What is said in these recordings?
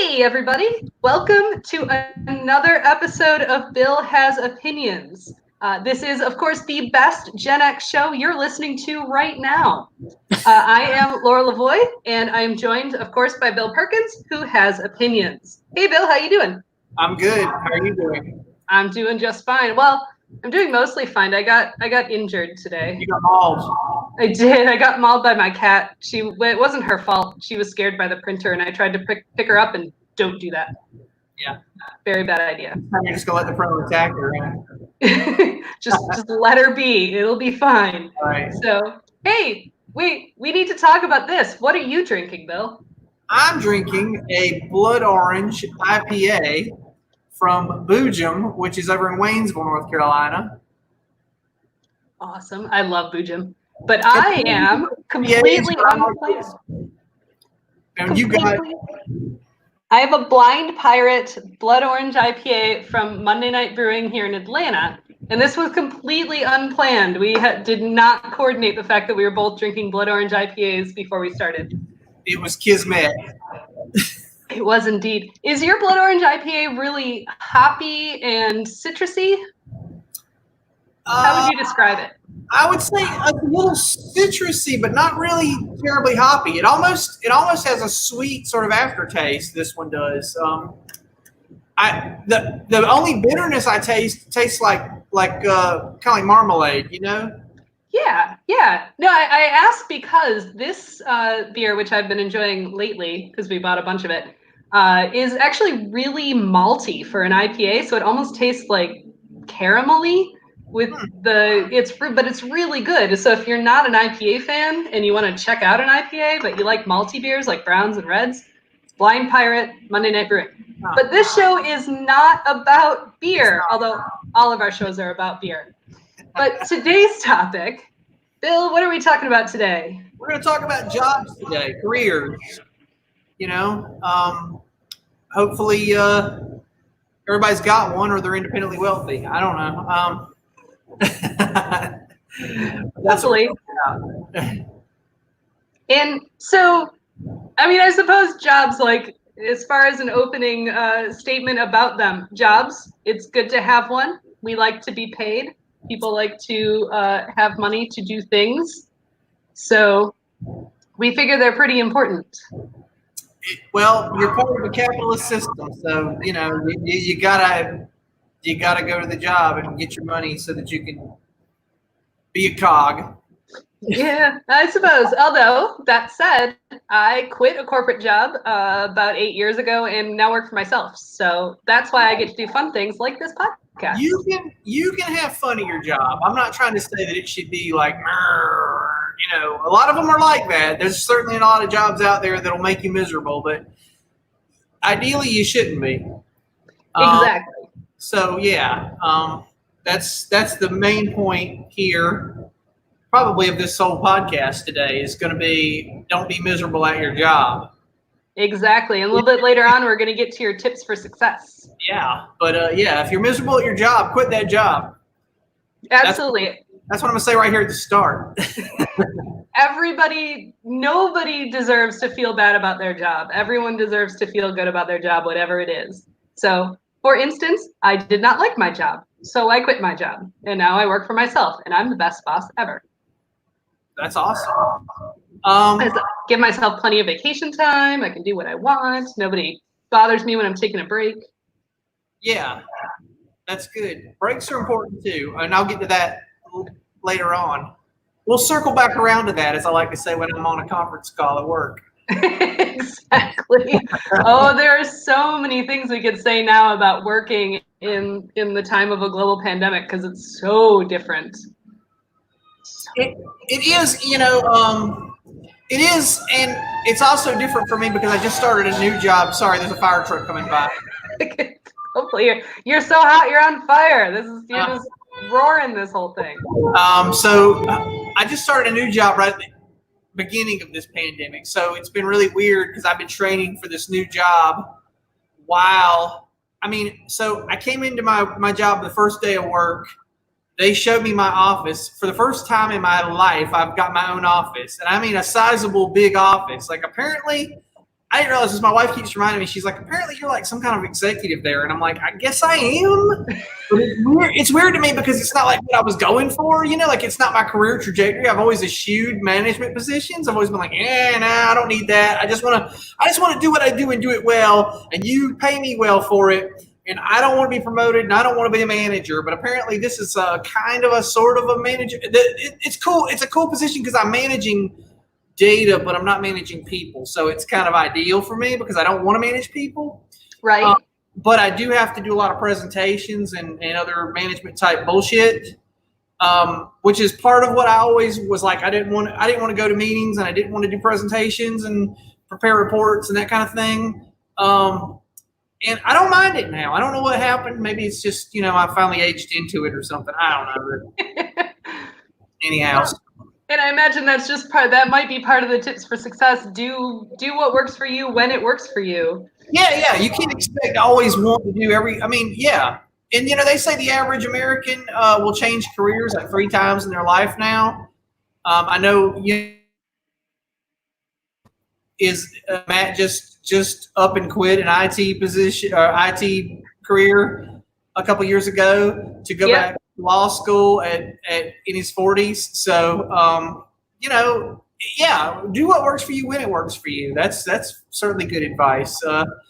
Hey, everybody. Welcome to another episode of Bill Has Opinions. This is, of course, the best Gen X show you're listening to right now. I am Laura Lavoie, and I am joined, of course, by Bill Perkins, who has opinions. Hey, Bill, how you doing? I'm good. How are you doing? I'm doing just fine. Well, I'm doing mostly fine. I got injured today. You got mauled. I did. I got mauled by my cat. It wasn't her fault. She was scared by the printer, and I tried to pick her up, and don't do that. Yeah. Very bad idea. You're just gonna let the printer attack her, right? just let her be. It'll be fine. All right. So, hey, we need to talk about this. What are you drinking, Bill? I'm drinking a blood orange IPA from Boojum, which is over in Waynesville, North Carolina. Awesome. I love Boojum. But I am completely unplanned. And you got I have a Blind Pirate Blood Orange IPA from Monday Night Brewing here in Atlanta, and this was completely unplanned. We did not coordinate the fact that we were both drinking Blood Orange IPAs before we started. It was kismet. It was indeed. Is your Blood Orange IPA really hoppy and citrusy? How would you describe it? I would say a little citrusy, but not really terribly hoppy. It almost has a sweet sort of aftertaste. This one does. The only bitterness I tastes like kind of like marmalade, you know. Yeah. No, I asked because this beer, which I've been enjoying lately, because we bought a bunch of it, is actually really malty for an IPA. So it almost tastes like caramelly. But it's really good. So if you're not an IPA fan and you want to check out an IPA, but you like malty beers like browns and reds, Blind Pirate, Monday Night Brewing. But this show is not about beer, although all of our shows are about beer. But today's topic, Bill, what are we talking about today? We're going to talk about jobs today, careers. You know, hopefully everybody's got one or they're independently wealthy. I don't know. That's Hopefully. And so, I mean, I suppose jobs, like, as far as an opening statement about them, jobs, it's good to have one. We like to be paid. People like to have money to do things. So we figure they're pretty important. Well, you're part of a capitalist system, so you know you gotta go to the job and get your money so that you can be a cog. Yeah, I suppose. Although that said, I quit a corporate job about 8 years ago and now work for myself. So that's why I get to do fun things like this podcast. You can have fun at your job. I'm not trying to say that it should be like, you know, a lot of them are like that. There's certainly a lot of jobs out there that'll make you miserable, but ideally you shouldn't be. Exactly. So yeah, that's the main point here, probably of this whole podcast today is going to be don't be miserable at your job. Exactly. And a little bit later on, we're going to get to your tips for success. Yeah, but yeah, if you're miserable at your job, quit that job. Absolutely. That's what I'm going to say right here at the start. Nobody deserves to feel bad about their job. Everyone deserves to feel good about their job, whatever it is. So, for instance, I did not like my job, so I quit my job, and now I work for myself, and I'm the best boss ever. That's awesome. I give myself plenty of vacation time. I can do what I want. Nobody bothers me when I'm taking a break. Yeah, that's good. Breaks are important too, and I'll get to that later on. We'll circle back around to that, as I like to say when I'm on a conference call at work. Exactly. Oh, there are so many things we could say now about working in the time of a global pandemic because it's so different. It is, you know, it is, and it's also different for me because I just started a new job. Sorry, there's a fire truck coming by. Hopefully you're so hot you're on fire. You're just roaring this whole thing. So I just started a new job right at the beginning of this pandemic. So it's been really weird because I've been training for this new job so I came into my job the first day of work. They showed me my office. For the first time in my life, I've got my own office. And I mean a sizable big office. Like apparently I didn't realize this. My wife keeps reminding me. She's like, apparently you're like some kind of executive there, and I'm like, I guess I am. But it's weird to me because it's not like what I was going for. You know, like it's not my career trajectory. I've always eschewed management positions. I've always been like, nah, I don't need that. I just want to do what I do and do it well, and you pay me well for it. And I don't want to be promoted, and I don't want to be a manager. But apparently, this is kind of a sort of a manager. It's cool. It's a cool position because I'm managing data, but I'm not managing people. So it's kind of ideal for me because I don't want to manage people. Right. But I do have to do a lot of presentations and other management type bullshit, which is part of what I always was like. I didn't want to go to meetings, and I didn't want to do presentations and prepare reports and that kind of thing. And I don't mind it now. I don't know what happened. Maybe it's just, I finally aged into it or something. I don't know. Anyhow. And I imagine that's just that might be part of the tips for success. Do what works for you when it works for you. Yeah. You can't expect to always want to do yeah. And, they say the average American will change careers like 3 times in their life now. I know is Matt just up and quit an IT position or IT career a couple years ago to go back to law school in his 40s. So, do what works for you when it works for you. That's certainly good advice. I'll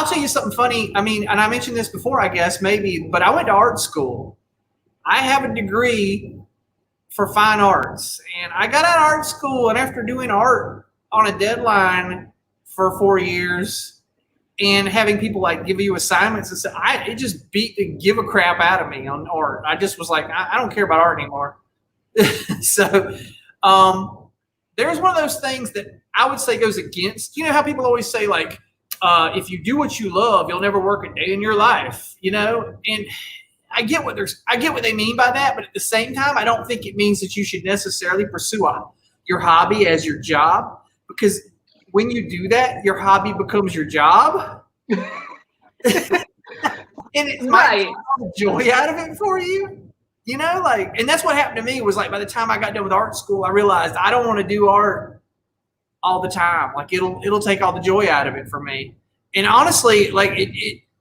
tell you something funny. I mean, and I mentioned this before, I guess, maybe, but I went to art school. I have a degree for fine arts, and I got out of art school, and after doing art on a deadline for 4 years and having people like give you assignments and stuff, it just beat the give a crap out of me on art. I just was like, I don't care about art anymore. So there's one of those things that I would say goes against, how people always say like, if you do what you love, you'll never work a day in your life, and I get what they mean by that, but at the same time, I don't think it means that you should necessarily pursue your hobby as your job, because when you do that, your hobby becomes your job, and it might take the joy out of it for you. And that's what happened to me was like by the time I got done with art school, I realized I don't want to do art all the time. Like it'll take all the joy out of it for me. And honestly, like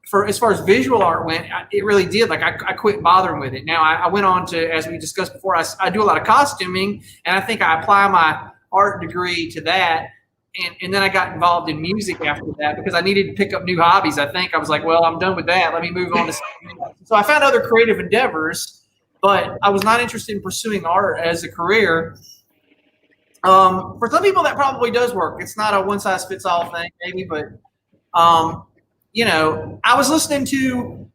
for as far as visual art went, it really did. Like I quit bothering with it. Now I went on to, as we discussed before, I do a lot of costuming, and I think I apply my art degree to that. And then I got involved in music after that because I needed to pick up new hobbies. I think I was like, well, I'm done with that. Let me move on to something else. So I found other creative endeavors, but I was not interested in pursuing art as a career. For some people, that probably does work. It's not a one-size-fits-all thing, maybe, but I was listening to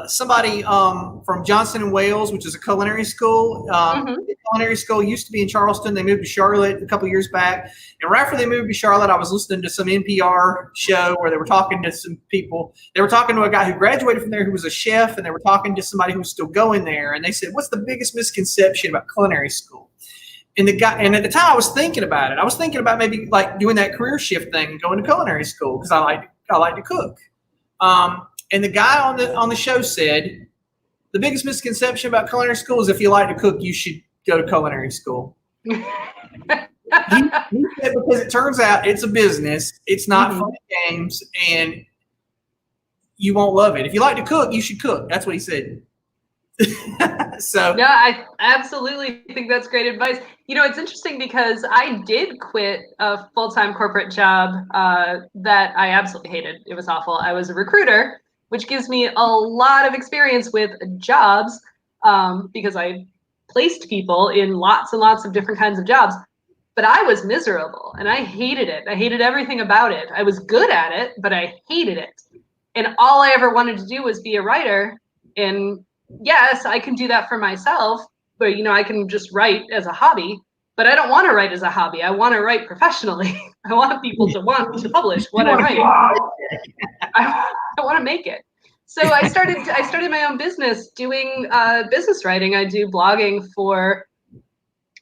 somebody from Johnson & Wales, which is a culinary school. The culinary school used to be in Charleston. They moved to Charlotte a couple years back. And right after they moved to Charlotte, I was listening to some NPR show where they were talking to some people. They were talking to a guy who graduated from there who was a chef, and they were talking to somebody who was still going there. And they said, what's the biggest misconception about culinary school? And at the time I was thinking about it. I was thinking about maybe like doing that career shift thing and going to culinary school because I like to cook. And the guy on the show said, the biggest misconception about culinary school is if you like to cook, you should go to culinary school. he said because it turns out it's a business. It's not fun games, and you won't love it. If you like to cook, you should cook. That's what he said. So yeah, I absolutely think that's great advice. It's interesting because I did quit a full-time corporate job that I absolutely hated. It was awful. I was a recruiter, which gives me a lot of experience with jobs because I placed people in lots and lots of different kinds of jobs. But I was miserable and I hated it. I hated everything about it. I was good at it, but I hated it. And all I ever wanted to do was be a writer. And yes, I can do that for myself, but I can just write as a hobby, but I don't want to write as a hobby. I want to write professionally. I want people to want to publish what I write. I want to make it. So I started my own business doing business writing. I do blogging for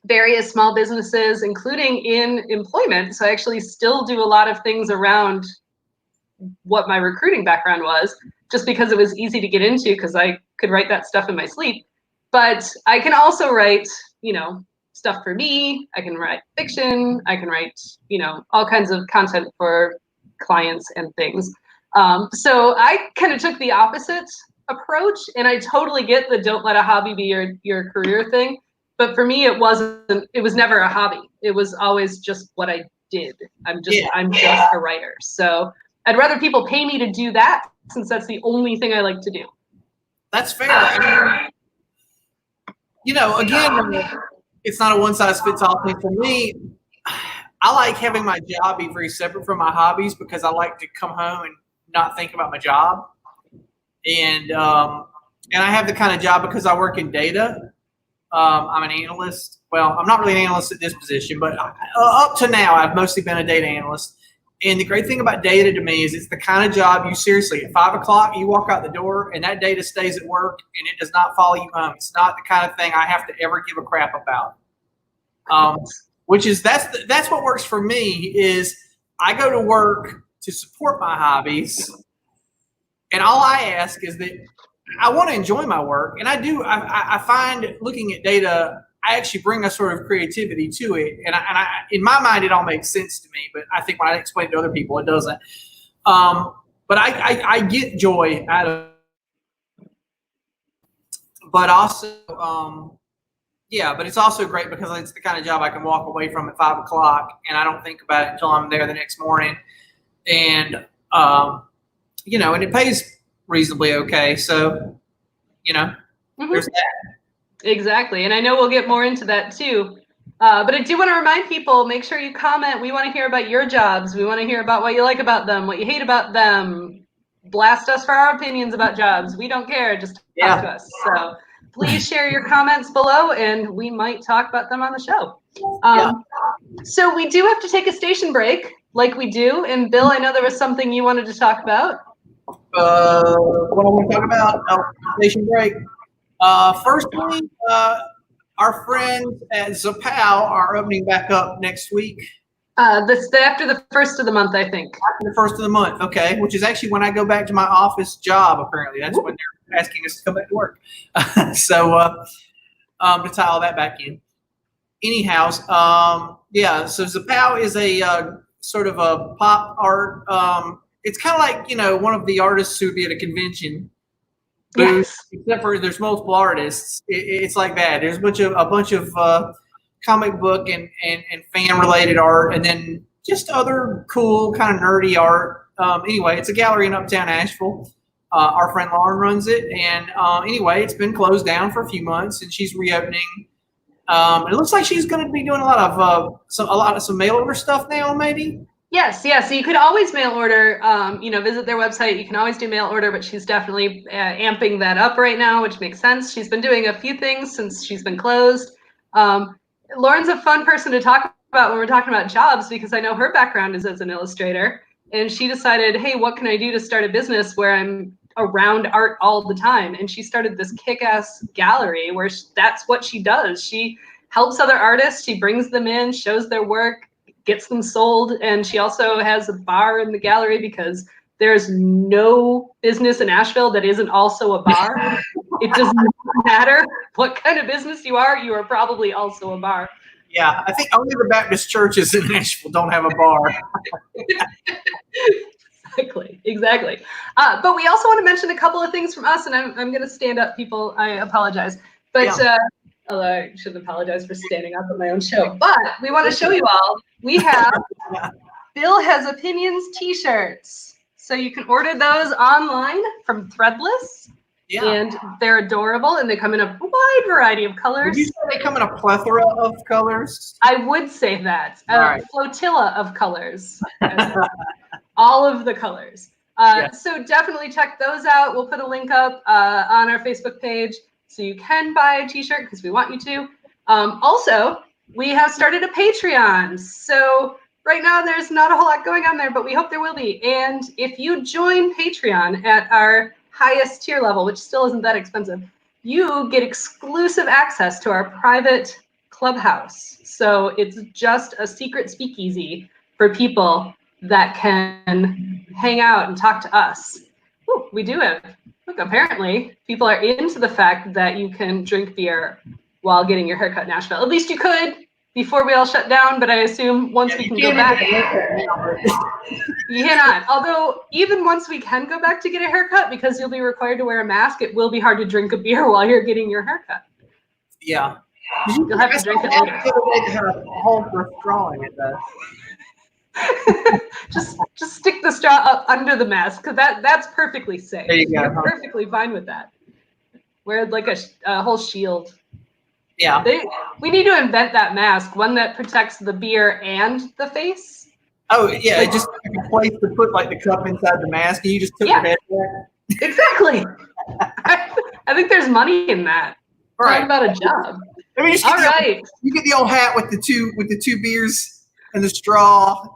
various small businesses, including in employment. So I actually still do a lot of things around what my recruiting background was, just because it was easy to get into because I could write that stuff in my sleep. But I can also write, stuff for me. I can write fiction. I can write, all kinds of content for clients and things. So I kind of took the opposite approach, and I totally get the don't let a hobby be your career thing. But for me, it was never a hobby. It was always just what I did. I'm just a writer. So I'd rather people pay me to do that, since that's the only thing I like to do. That's fair. I mean, again, it's not a one size fits all thing for me. I like having my job be very separate from my hobbies, because I like to come home and not think about my job. And I have the kind of job because I work in data. I'm an analyst. Well, I'm not really an analyst at this position, but up to now, I've mostly been a data analyst. And the great thing about data to me is it's the kind of job you seriously, at 5 o'clock, you walk out the door and that data stays at work and it does not follow you home. It's not the kind of thing I have to ever give a crap about. That's what works for me. Is I go to work to support my hobbies, and all I ask is that I want to enjoy my work, and I do. I find looking at data, I actually bring a sort of creativity to it, and in my mind, it all makes sense to me. But I think when I explain it to other people, it doesn't. But I get joy out of it. But also, but it's also great because it's the kind of job I can walk away from at 5 o'clock, and I don't think about it until I'm there the next morning. And and it pays reasonably okay. So, there's that. Exactly. And I know we'll get more into that too. But I do want to remind people, make sure you comment. We want to hear about your jobs. We want to hear about what you like about them, what you hate about them. Blast us for our opinions about jobs. We don't care. Just talk to us. So please share your comments below, and we might talk about them on the show. So we do have to take a station break, like we do. And Bill, I know there was something you wanted to talk about. What I want to talk about? Station break. Firstly, our friends at Zapow are opening back up next week. This after the first of the month, I think. After the first of the month, okay. Which is actually when I go back to my office job. Apparently, that's when they're asking us to come back to work. So to tie all that back in. Anyhow, so Zapow is a sort of a pop art. It's kind of like one of the artists who would be at a convention. Yes. Except for there's multiple artists. It's like that. There's a bunch of comic book and fan related art, and then just other cool kind of nerdy art. Anyway, it's a gallery in Uptown Asheville. Our friend Lauren runs it, and anyway, it's been closed down for a few months, and she's reopening. It looks like she's going to be doing a lot of some mail order stuff now, maybe. Yes. So you could always mail order, visit their website. You can always do mail order, but she's definitely amping that up right now, which makes sense. She's been doing a few things since she's been closed. Lauren's a fun person to talk about when we're talking about jobs, because I know her background is as an illustrator, and she decided, hey, what can I do to start a business where I'm around art all the time? And she started this kick-ass gallery where that's what she does. She helps other artists. She brings them in, shows their work, gets them sold, and she also has a bar in the gallery, because there's no business in Asheville that isn't also a bar. It doesn't matter what kind of business you are probably also a bar. Yeah, I think only the Baptist churches in Asheville don't have a bar. Exactly. But we also want to mention a couple of things from us, and I'm going to stand up, people. I apologize. But although I shouldn't apologize for standing up at my own show. But we want to show you all. We have Bill Has Opinions t-shirts. So you can order those online from Threadless. Yeah. And they're adorable, and they come in a wide variety of colors. Would you say they come in a plethora of colors? I would say that. A flotilla of colors. All of the colors. So definitely check those out. We'll put a link up on our Facebook page so you can buy a t-shirt, because we want you to. Also, we have started a Patreon. So right now there's not a whole lot going on there, but we hope there will be. And if you join Patreon at our highest tier level, which still isn't that expensive, you get exclusive access to our private clubhouse. So it's just a secret speakeasy for people that can hang out and talk to us. Ooh, we do have, look, apparently people are into the fact that you can drink beer while getting your haircut in Nashville. At least you could before we all shut down, but I assume once we can go back, you cannot. Although even once we can go back to get a haircut, because you'll be required to wear a mask, it will be hard to drink a beer while you're getting your haircut. Yeah. You'll have to drink it later. They have a hole for a straw in it, though. just stick the straw up under the mask, because that's perfectly safe. There you go. You're perfectly fine with that. Wear like a whole shield. Yeah. We need to invent that mask, one that protects the beer and the face. Oh yeah, just like a place to put like the cup inside the mask, and you just took your head there. Exactly. I think there's money in that. Right. Talk about a job. I mean, you get the old hat with the two beers and the straw.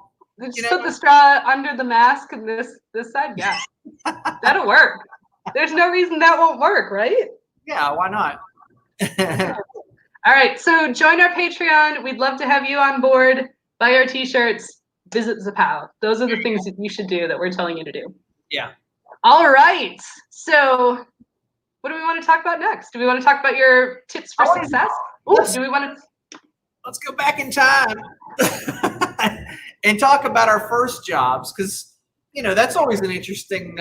Just put the straw under the mask and this side. Yeah, that'll work. There's no reason that won't work, right? Yeah, why not? All right, so join our Patreon. We'd love to have you on board. Buy our t-shirts. Visit Zapow. Those are the things that you should do that we're telling you to do. Yeah. All right. So what do we want to talk about next? Do we want to talk about your tips for success? Do we want to? Let's go back in time and talk about our first jobs, because that's always an interesting,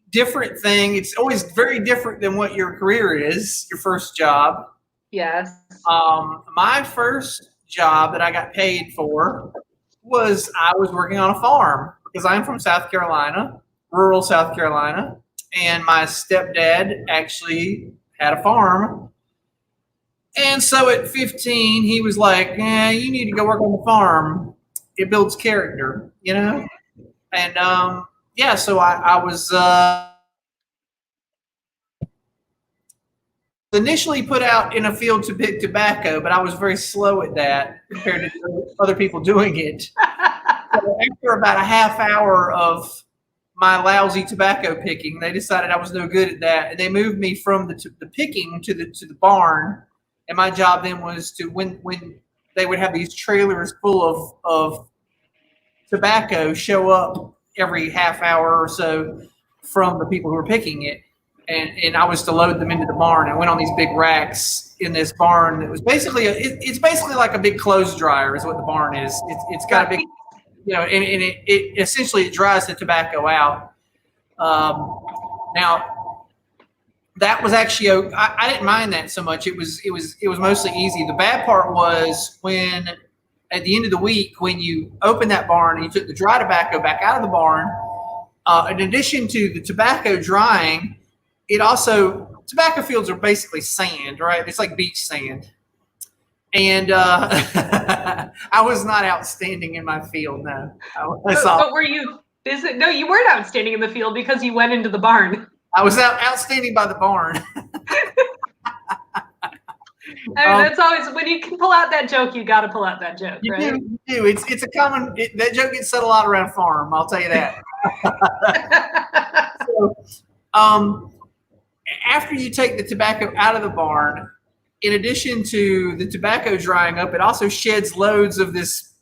different thing. It's always very different than what your career is. Your first job. Yes. My first job that I got paid for was I was working on a farm, because I'm from South Carolina, rural South Carolina, and my stepdad actually had a farm. And so at 15, he was like, you need to go work on the farm. It builds character, And so I was initially put out in a field to pick tobacco, but I was very slow at that compared to other people doing it. So after about a half hour of my lousy tobacco picking, they decided I was no good at that, and they moved me from the picking to the barn. And my job then was to when they would have these trailers full of tobacco show up every half hour or so from the people who were picking it. And I was to load them into the barn. I went on these big racks in this barn that was basically it's basically like a big clothes dryer is what the barn is. It's got a big, and it essentially it dries the tobacco out. Now that was actually I didn't mind that so much. It was mostly easy. The bad part was when at the end of the week when you opened that barn and you took the dry tobacco back out of the barn. In addition to the tobacco drying, tobacco fields are basically sand, right? It's like beach sand. And I was not outstanding in my field, no. But were you busy? No, you weren't outstanding in the field because you went into the barn. I was outstanding by the barn. I mean, that's always, when you can pull out that joke, you got to pull out that joke, right? You do. It's a common, that joke gets said a lot around farm, I'll tell you that. So, after you take the tobacco out of the barn, in addition to the tobacco drying up, it also sheds loads of this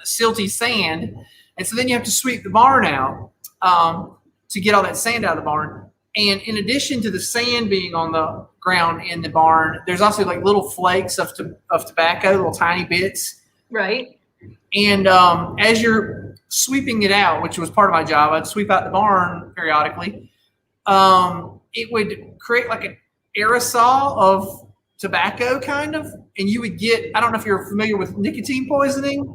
silty sand. And so then you have to sweep the barn out to get all that sand out of the barn. And in addition to the sand being on the ground in the barn, there's also like little flakes of tobacco, little tiny bits. Right. And as you're sweeping it out, which was part of my job, I'd sweep out the barn periodically. It would create like an aerosol of tobacco kind of, and you would get, I don't know if you're familiar with nicotine poisoning.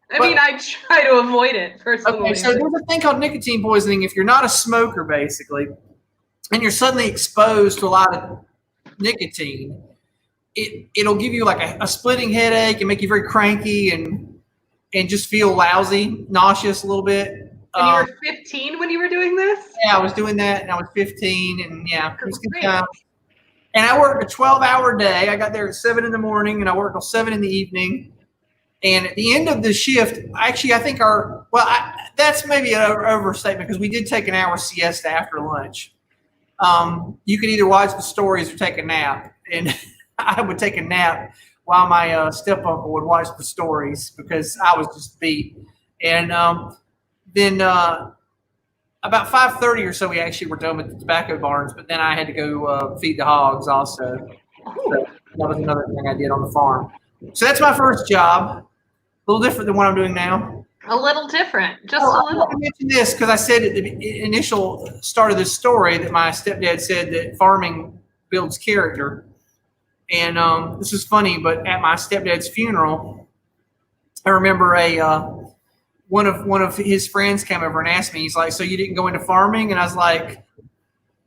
I try to avoid it personally. Okay, so there's a thing called nicotine poisoning if you're not a smoker, basically, and you're suddenly exposed to a lot of nicotine. It'll give you like a splitting headache and make you very cranky and just feel lousy, nauseous a little bit. And you were 15 when you were doing this? Yeah, I was doing that, and I was 15, and yeah, it was good time. And I worked a 12-hour day. I got there at 7 in the morning, and I worked till 7 in the evening. And at the end of the shift, actually, I think that's maybe an overstatement because we did take an hour siesta after lunch. You could either watch the stories or take a nap, and I would take a nap while my step-uncle would watch the stories because I was just beat. And then about 5:30 or so, we actually were done with the tobacco barns, but then I had to go feed the hogs also. So that was another thing I did on the farm. So that's my first job. A little different than what I'm doing now. A little different, just Oh, a I little. want to mention this because I said at the initial start of this story that my stepdad said that farming builds character. And this is funny, but at my stepdad's funeral, I remember one of his friends came over and asked me. He's like, "So you didn't go into farming?" And I was like,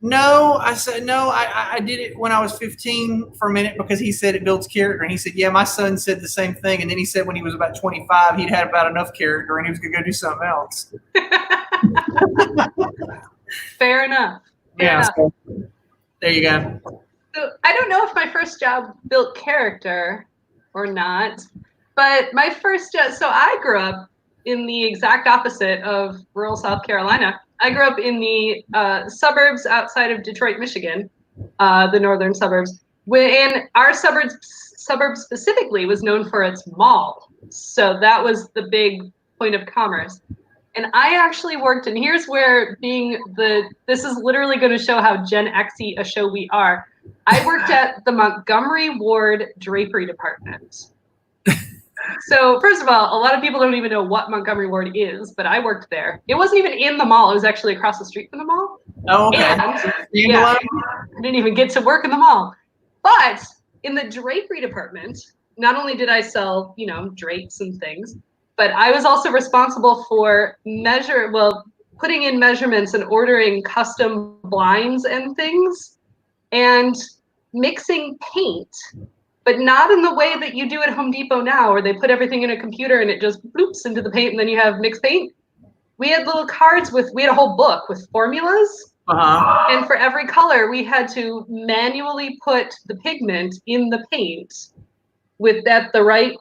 "No." I said, "No, I did it when I was 15 for a minute because he said it builds character." And he said, "Yeah, my son said the same thing." And then he said when he was about 25, he'd had about enough character and he was going to go do something else. Fair enough. Yeah. So, there you go. So I don't know if my first job built character or not, but my first job, so I grew up in the exact opposite of rural South Carolina. I grew up in the suburbs outside of Detroit, Michigan, the northern suburbs. And our suburb specifically was known for its mall. So that was the big point of commerce. And I actually worked, and here's where this is literally going to show how Gen X-y a show we are. I worked at the Montgomery Ward Drapery Department. So first of all, a lot of people don't even know what Montgomery Ward is, but I worked there. It wasn't even in the mall. It was actually across the street from the mall. Oh, okay. And, yeah, I didn't even get to work in the mall. But in the drapery department, not only did I sell, drapes and things, but I was also responsible for putting in measurements and ordering custom blinds and things and mixing paint, but not in the way that you do at Home Depot now, where they put everything in a computer and it just bloops into the paint and then you have mixed paint. We had little cards we had a whole book with formulas. Uh-huh. And for every color, we had to manually put the pigment in the paint at the right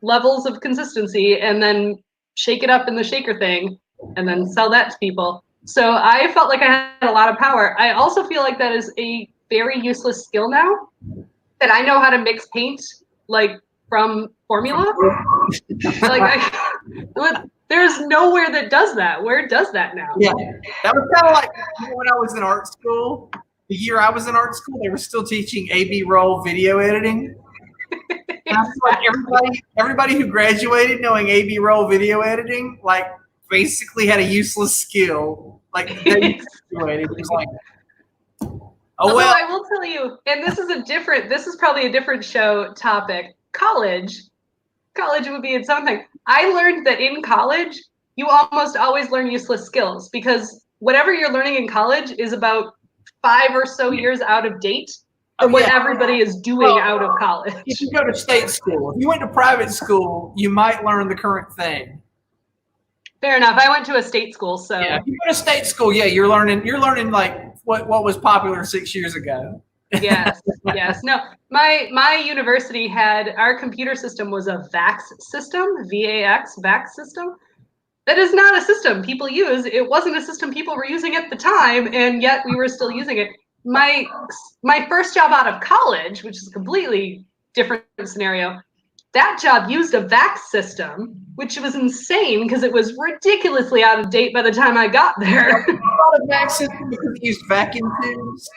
levels of consistency and then shake it up in the shaker thing and then sell that to people. So I felt like I had a lot of power. I also feel like that is a very useless skill now, that I know how to mix paint like from formula. There's nowhere that does that. Where does that now? Yeah, that was kind of like when I was in art school. The year I was in art school, they were still teaching A/B roll video editing. And I feel like everybody who graduated knowing A/B roll video editing, like, basically had a useless skill. Like, they graduated. It was like, oh well. I will tell you, and this is probably a different show topic. College would be its own thing. I learned that in college, you almost always learn useless skills because whatever you're learning in college is about 5 or so years out of date of what everybody is doing out of college. If you go to state school, if you went to private school, you might learn the current thing. Fair enough. I went to a state school, so yeah. If you go to state school, yeah, you're learning like what was popular 6 years ago. Yes, yes. No, my university our computer system was a VAX system, VAX system. That is not a system people use. It wasn't a system people were using at the time, and yet we were still using it. My first job out of college, which is a completely different scenario, that job used a VAX system, which was insane because it was ridiculously out of date by the time I got there. A VAX system because it used vacuum tubes.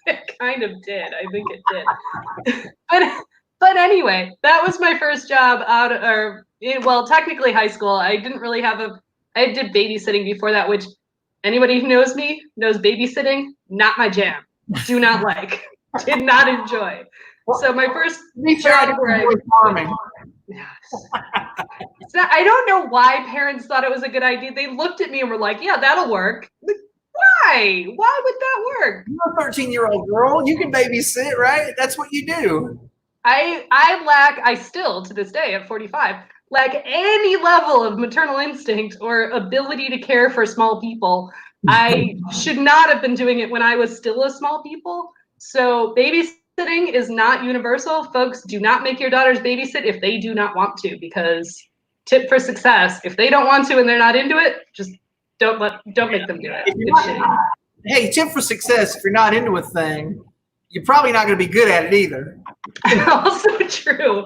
It kind of did. I think it did. But anyway, that was my first job technically high school. I didn't really I did babysitting before that, which anybody who knows me knows babysitting, not my jam. Do not like. Did not enjoy. So my first job farming. Yes. I don't know why parents thought it was a good idea. They looked at me and were like, yeah, that'll work. Why? Why would that work? You're a 13-year-old girl. You can babysit, right? That's what you do. I still, to this day at 45, lack any level of maternal instinct or ability to care for small people. I should not have been doing it when I was still a small people. So babysitting is not universal. Folks, do not make your daughters babysit if they do not want to, because tip for success, if they don't want to and they're not into it, just don't make them do it. Hey, tip for success, if you're not into a thing, you're probably not going to be good at it either. Also true.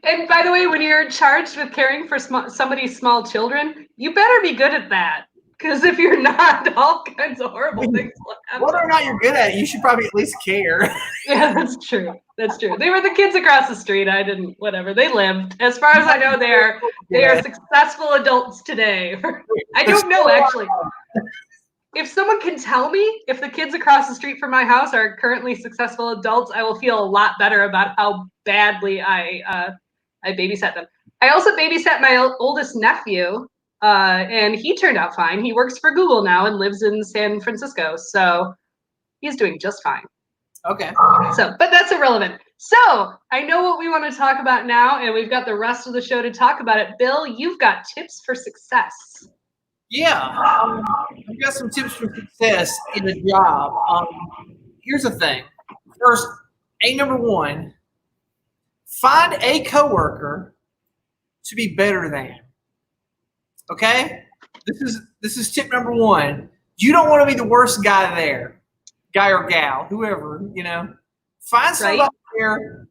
And by the way, when you're charged with caring for somebody's small children, you better be good at that. Because if you're not, all kinds of horrible things will happen. Whether or not you're good at it, you should probably at least care. Yeah, that's true. That's true. They were the kids across the street. I didn't. Whatever. They lived. As far as I know, they are successful adults today. I don't know actually. If someone can tell me if the kids across the street from my house are currently successful adults, I will feel a lot better about how badly I babysat them. I also babysat my oldest nephew, and he turned out fine. He works for Google now and lives in San Francisco, so he's doing just fine. Okay. So, but that's irrelevant. So I know what we want to talk about now, and we've got the rest of the show to talk about it. Bill, you've got tips for success. Yeah, I've got some tips for success in a job. Here's the thing. First, number one, find a coworker to be better than. Okay? This is tip number one. You don't want to be the worst guy there, guy or gal, whoever, Find somebody there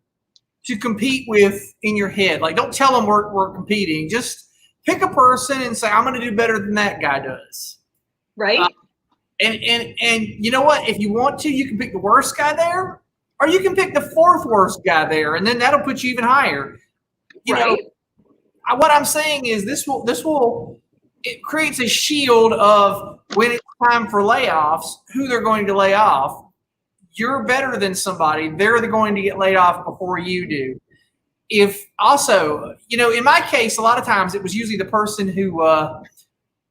to compete with in your head. Like, don't tell them we're competing. Just pick a person and say, I'm going to do better than that guy does. Right. And you know what? If you want to, you can pick the worst guy there, or you can pick the fourth worst guy there, and then that'll put you even higher. You know, what I'm saying is it creates a shield of when it's time for layoffs, who they're going to lay off. You're better than somebody. They're going to get laid off before you do. If also, in my case, a lot of times it was usually the person who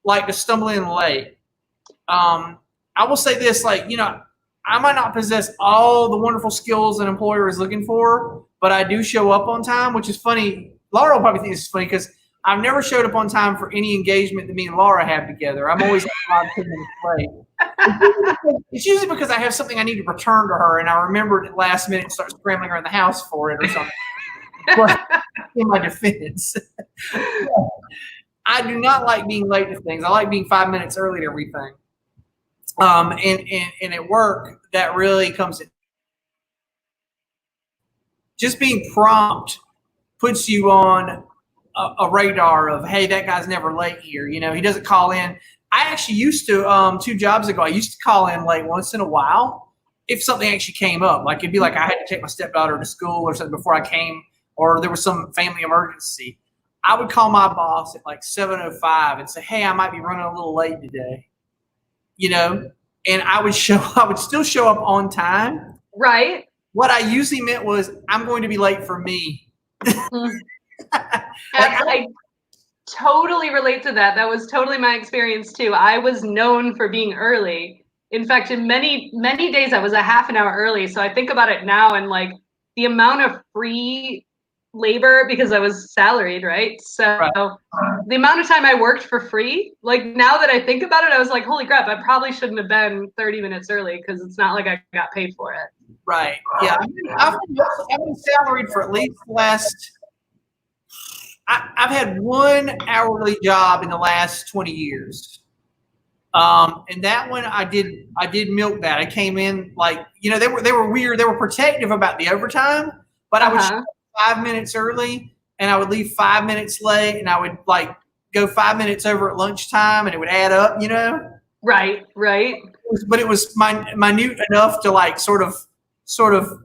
liked to stumble in late. I will say this, I might not possess all the wonderful skills an employer is looking for, but I do show up on time, which is funny. Laura will probably think this is funny because I've never showed up on time for any engagement that me and Laura have together. I'm always 5-10 minutes late. It's usually because I have something I need to return to her, and I remember at the last minute and start scrambling around the house for it or something. But in my defense, I do not like being late to things. I like being 5 minutes early to everything. And at work, that really comes in. Just being prompt puts you on a radar of, hey, that guy's never late here. He doesn't call in. I actually used to, 2 jobs ago, I used to call in late once in a while if something actually came up. Like, it'd be like I had to take my stepdaughter to school or something before I came, or there was some family emergency. I would call my boss at like 7:05 and say, hey, I might be running a little late today. And I would still show up on time. Right. What I usually meant was, I'm going to be late for me. I totally relate to that. That was totally my experience too. I was known for being early. In fact, in many, many days, I was a half an hour early. So I think about it now, and like the amount of free labor, because I was salaried, right? So the amount of time I worked for free, like now that I think about it, I was like, holy crap, I probably shouldn't have been 30 minutes early because it's not like I got paid for it. Right. Yeah. I've been salaried for at least the last, I've had one hourly job in the last 20 years. And that one I did milk that. I came in like, they were weird. They were protective about the overtime, but I would show up 5 minutes early and I would leave 5 minutes late, and I would like go 5 minutes over at lunchtime, and it would add up, Right. But it was minute enough to like sort of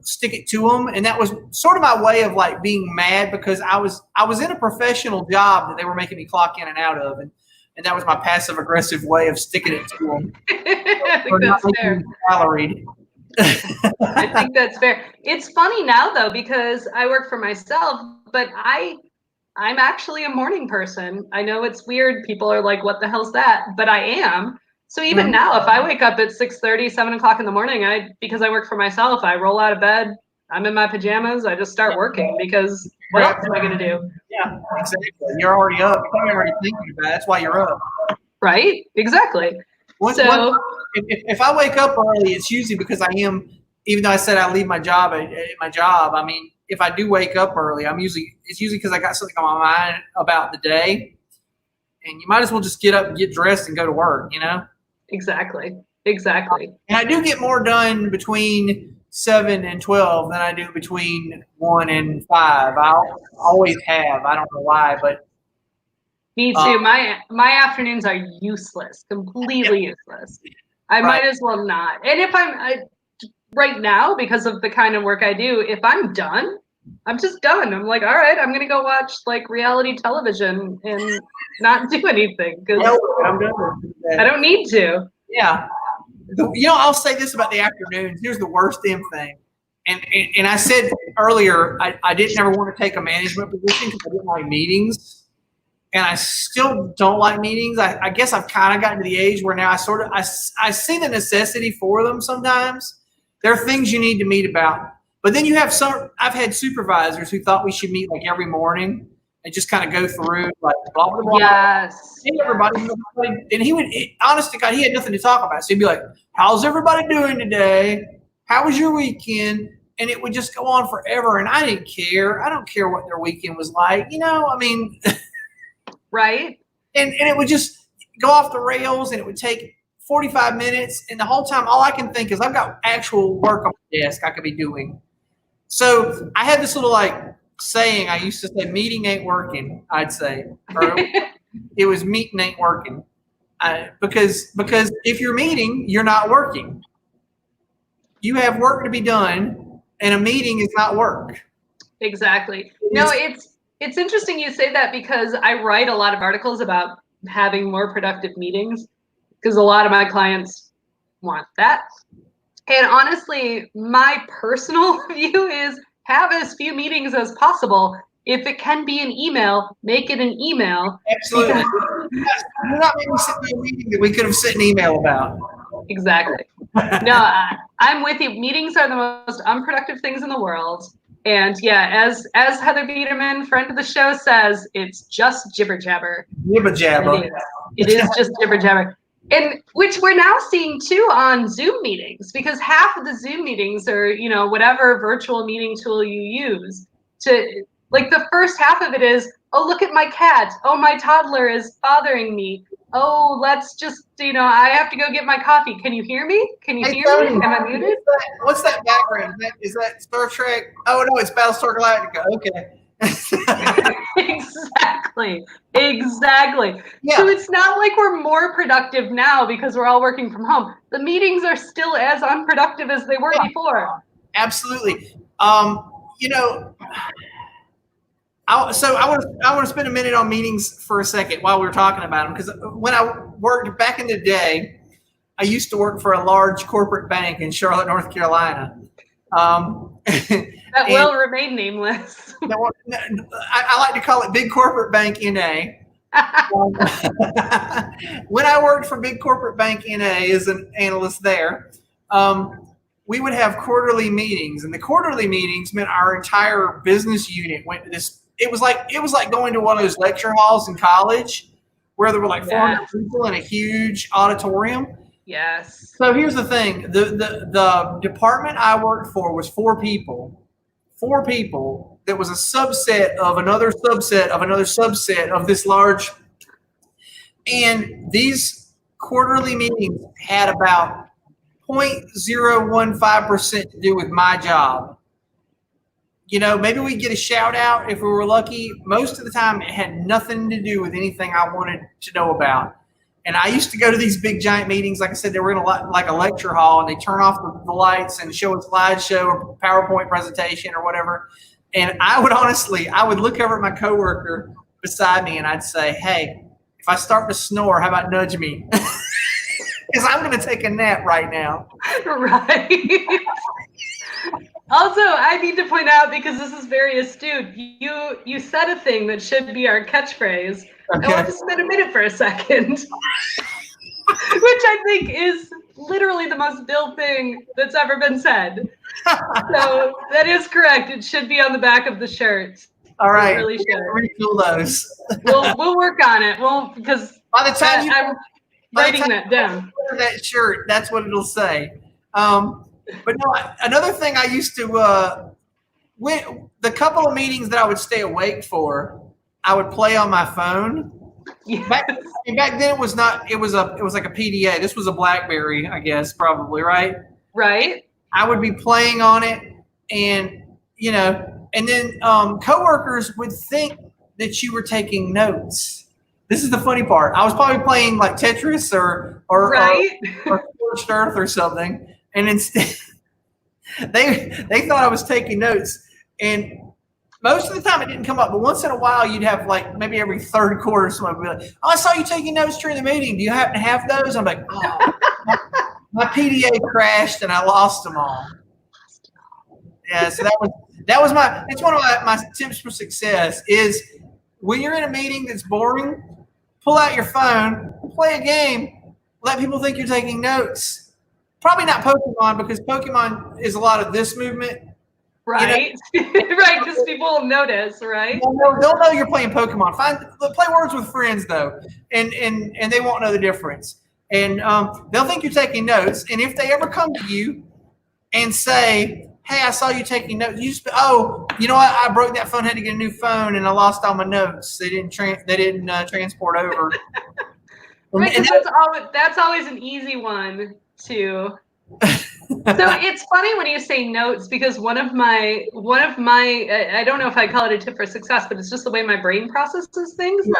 stick it to them, and that was sort of my way of like being mad because I was in a professional job that they were making me clock in and out of, and that was my passive aggressive way of sticking it to them. I think that's fair. Salaried. I think that's fair. It's funny now though, because I work for myself, but I'm actually a morning person. I know it's weird. People are like, what the hell's that? But I am. So even now, if I wake up at 6:30, 7 o'clock in the morning, because I work for myself, I roll out of bed, I'm in my pajamas, I just start working because what else am I going to do? Yeah, exactly. You're already up. You're probably already thinking about it. That's why you're up. Right? Exactly. If I wake up early, it's usually because I am, even though I said I leave my job at my job, I mean, if I do wake up early, it's usually because I got something on my mind about the day. And you might as well just get up and get dressed and go to work, Exactly. And I do get more done between 7 and 12 than I do between 1 and 5. I always have. I don't know why, but Me too. My afternoons are useless, completely useless. I might as well not. And if right now, because of the kind of work I do, if I'm done, I'm just done. I'm like, all right, I'm gonna go watch like reality television and not do anything because I'm done with that. I don't need to. Yeah. I'll say this about the afternoons. Here's the worst damn thing. And I said earlier, I didn't ever want to take a management position because I didn't like meetings. And I still don't like meetings. I guess I've kind of gotten to the age where now I see the necessity for them sometimes. There are things you need to meet about. But then you have I've had supervisors who thought we should meet like every morning and just kind of go through like blah, blah, blah. Yes. Hey, everybody. And honest to God, he had nothing to talk about. So he'd be like, how's everybody doing today? How was your weekend? And it would just go on forever. And I didn't care. I don't care what their weekend was like. Right. And it would just go off the rails and it would take 45 minutes. And the whole time, all I can think is I've got actual work on my desk I could be doing. So I had this little like saying I used to say, meeting ain't working, I'd say. Or it was meeting ain't working. Because if you're meeting, you're not working. You have work to be done and a meeting is not work. Exactly. No, it's interesting you say that because I write a lot of articles about having more productive meetings because a lot of my clients want that. And honestly, my personal view is have as few meetings as possible. If it can be an email, make it an email. Absolutely. You're not making a meeting that we could have sent an email about. Exactly. No, I'm with you. Meetings are the most unproductive things in the world. And yeah, as Heather Biederman, friend of the show, says, it's just jibber jabber. Jibber jabber. It is just jibber jabber. And which we're now seeing too on Zoom meetings, because half of the Zoom meetings are, whatever virtual meeting tool you use to like the first half of it is, oh, look at my cat. Oh, my toddler is bothering me. Oh, let's just, I have to go get my coffee. Can you hear me? Can you hear me? Am I muted? What's that background? Is that Star Trek? Oh, no, it's Battlestar Galactica. Okay. Exactly. Yeah. So it's not like we're more productive now because we're all working from home. The meetings are still as unproductive as they were before. Absolutely. I want to spend a minute on meetings for a second while we were talking about them, because when I worked back in the day, I used to work for a large corporate bank in Charlotte, North Carolina. That will remain nameless. I like to call it Big Corporate Bank NA. When I worked for Big Corporate Bank NA as an analyst there, we would have quarterly meetings, and the quarterly meetings meant our entire business unit went to this. It was like going to one of those lecture halls in college where there were like 400 people in a huge auditorium. Yes. So here's the thing. The department I worked for was four people. That was a subset of another subset of another subset of this large. And these quarterly meetings had about 0.015% to do with my job. Maybe we'd get a shout out if we were lucky. Most of the time, it had nothing to do with anything I wanted to know about. And I used to go to these big giant meetings. Like I said, they were in like a lecture hall, and they turn off the lights and show a slideshow or PowerPoint presentation or whatever. And I would look over at my coworker beside me and I'd say, hey, if I start to snore, how about nudge me? Because I'm going to take a nap right now. Right. Also, I need to point out, because this is very astute, you said a thing that should be our catchphrase. Okay. I want to spend a minute for a second, which I think is literally the most Bill thing that's ever been said. So that is correct. It should be on the back of the shirt. All right. It really should. Refill those. We'll work on it. Because by the time I'm writing that down. That shirt, that's what it'll say. But no, another thing I used to, the couple of meetings that I would stay awake for, I would play on my phone. Yes. Back then it was like a PDA. This was a BlackBerry, I guess, probably, right? Right. I would be playing on it, and and then coworkers would think that you were taking notes. This is the funny part. I was probably playing like Tetris or Right? or Scorched Earth or something, and instead they thought I was taking notes. And most of the time it didn't come up, but once in a while you'd have like maybe every third quarter someone would be like, "Oh, I saw you taking notes during the meeting. Do you happen to have those?" I'm like, "Oh, my PDA crashed and I lost them all." Yeah, so that was my. It's one of my tips for success is when you're in a meeting that's boring, pull out your phone, play a game, let people think you're taking notes. Probably not Pokemon because Pokemon is a lot of this movement. Right. Right, because people will notice, right? They'll know you're playing Pokemon. Play Words with Friends though, and they won't know the difference. And they'll think you're taking notes. And if they ever come to you and say, "Hey, I saw you taking notes," you just, "Oh, you know what? I broke that phone. Had to get a new phone, and I lost all my notes. They didn't transport over." Right, because that's always an easy one to. So it's funny when you say notes because one of my I don't know if I call it a tip for success, but it's just the way my brain processes things. Yeah.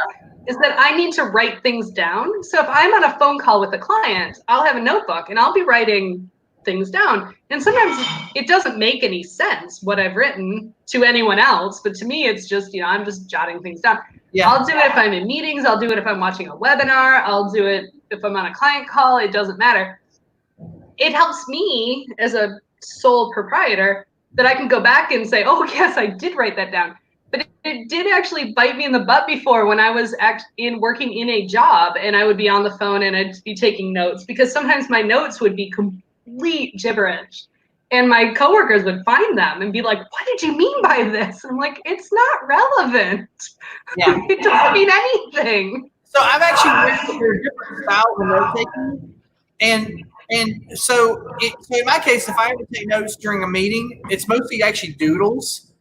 Is that I need to write things down. So if I'm on a phone call with a client, I'll have a notebook and I'll be writing things down. And sometimes it doesn't make any sense what I've written to anyone else, but to me it's just, I'm just jotting things down. Yeah. I'll do it if I'm in meetings, I'll do it if I'm watching a webinar, I'll do it if I'm on a client call, it doesn't matter. It helps me as a sole proprietor that I can go back and say, "Oh yes, I did write that down." But it did actually bite me in the butt before when I was working in a job and I would be on the phone and I'd be taking notes because sometimes my notes would be complete gibberish. And my coworkers would find them and be like, "What did you mean by this?" And I'm like, "It's not relevant. Yeah. It doesn't mean anything." So I've actually read there are different styles of note taking, and so in my case, if I ever take notes during a meeting, it's mostly actually doodles,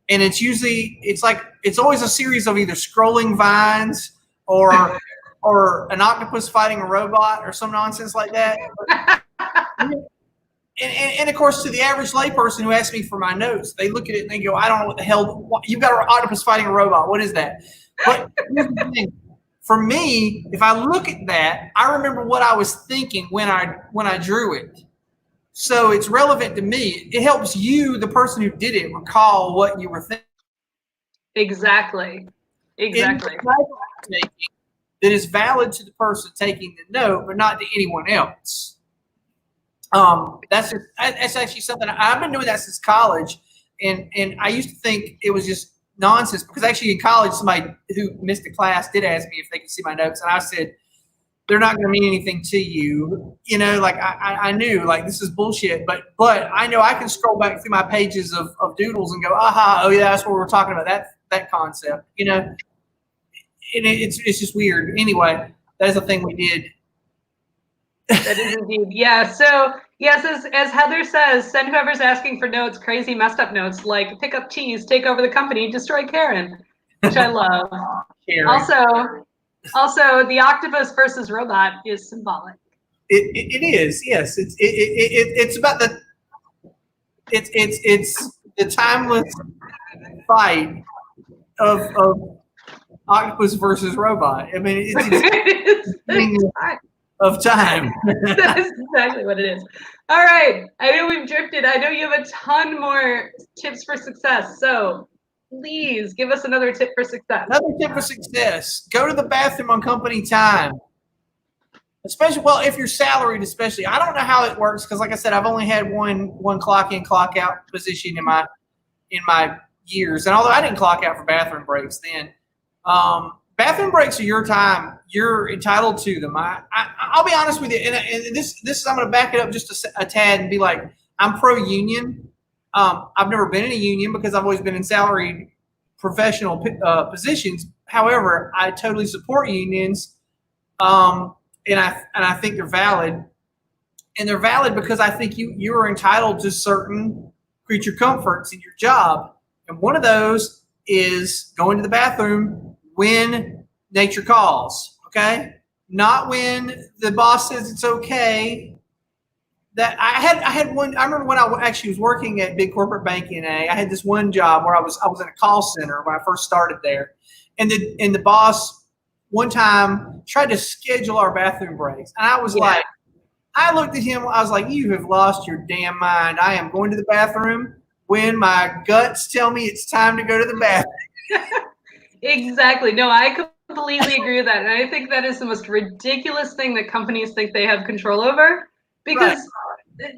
and it's always a series of either scrolling vines or an octopus fighting a robot or some nonsense like that. And of course, to the average layperson who asks me for my notes, they look at it and they go, "I don't know what the hell you've got an octopus fighting a robot. What is that?" But here's the thing. For me, if I look at that, I remember what I was thinking when I drew it. So it's relevant to me. It helps you, the person who did it, recall what you were thinking. Exactly. That is valid to the person taking the note, but not to anyone else. That's actually something I've been doing that since college, and I used to think it was just nonsense because actually in college somebody who missed a class did ask me if they could see my notes, and I said they're not going to mean anything to you. Like I knew like this is bullshit, but I know I can scroll back through my pages of doodles and go, "Aha, oh yeah, that's what we're talking about, that concept." And it's just weird. Anyway, that is a thing we did. That is indeed. Yeah. So yes, as Heather says, send whoever's asking for notes, crazy messed up notes like pick up cheese, take over the company, destroy Karen, which I love. Also, the octopus versus robot is symbolic. It is, yes. It's about it's the timeless fight of octopus versus robot. I mean, it's of time. That is exactly what it is. All right. I know we've drifted. I know you have a ton more tips for success. So please give us another tip for success. Another tip for success. Go to the bathroom on company time. Especially, well, if you're salaried, especially. I don't know how it works because, like I said, I've only had one clock in, clock out position in my years. And although I didn't clock out for bathroom breaks then, bathroom breaks are your time. You're entitled to them. I'll be honest with you, and this I'm going to back it up just a tad and be like, I'm pro-union. I've never been in a union because I've always been in salaried professional positions. However, I totally support unions, and I think they're valid. And they're valid because I think you are entitled to certain creature comforts in your job, and one of those is going to the bathroom when nature calls, okay? Not when the boss says it's okay. That I had one. I remember when I actually was working at big corporate banking. I had this one job where I was in a call center when I first started there, and the boss one time tried to schedule our bathroom breaks. And I was like, I looked at him, I was like, you have lost your damn mind. I am going to the bathroom when my guts tell me it's time to go to the bathroom. Exactly. No, I completely agree with that. And I think that is the most ridiculous thing that companies think they have control over, because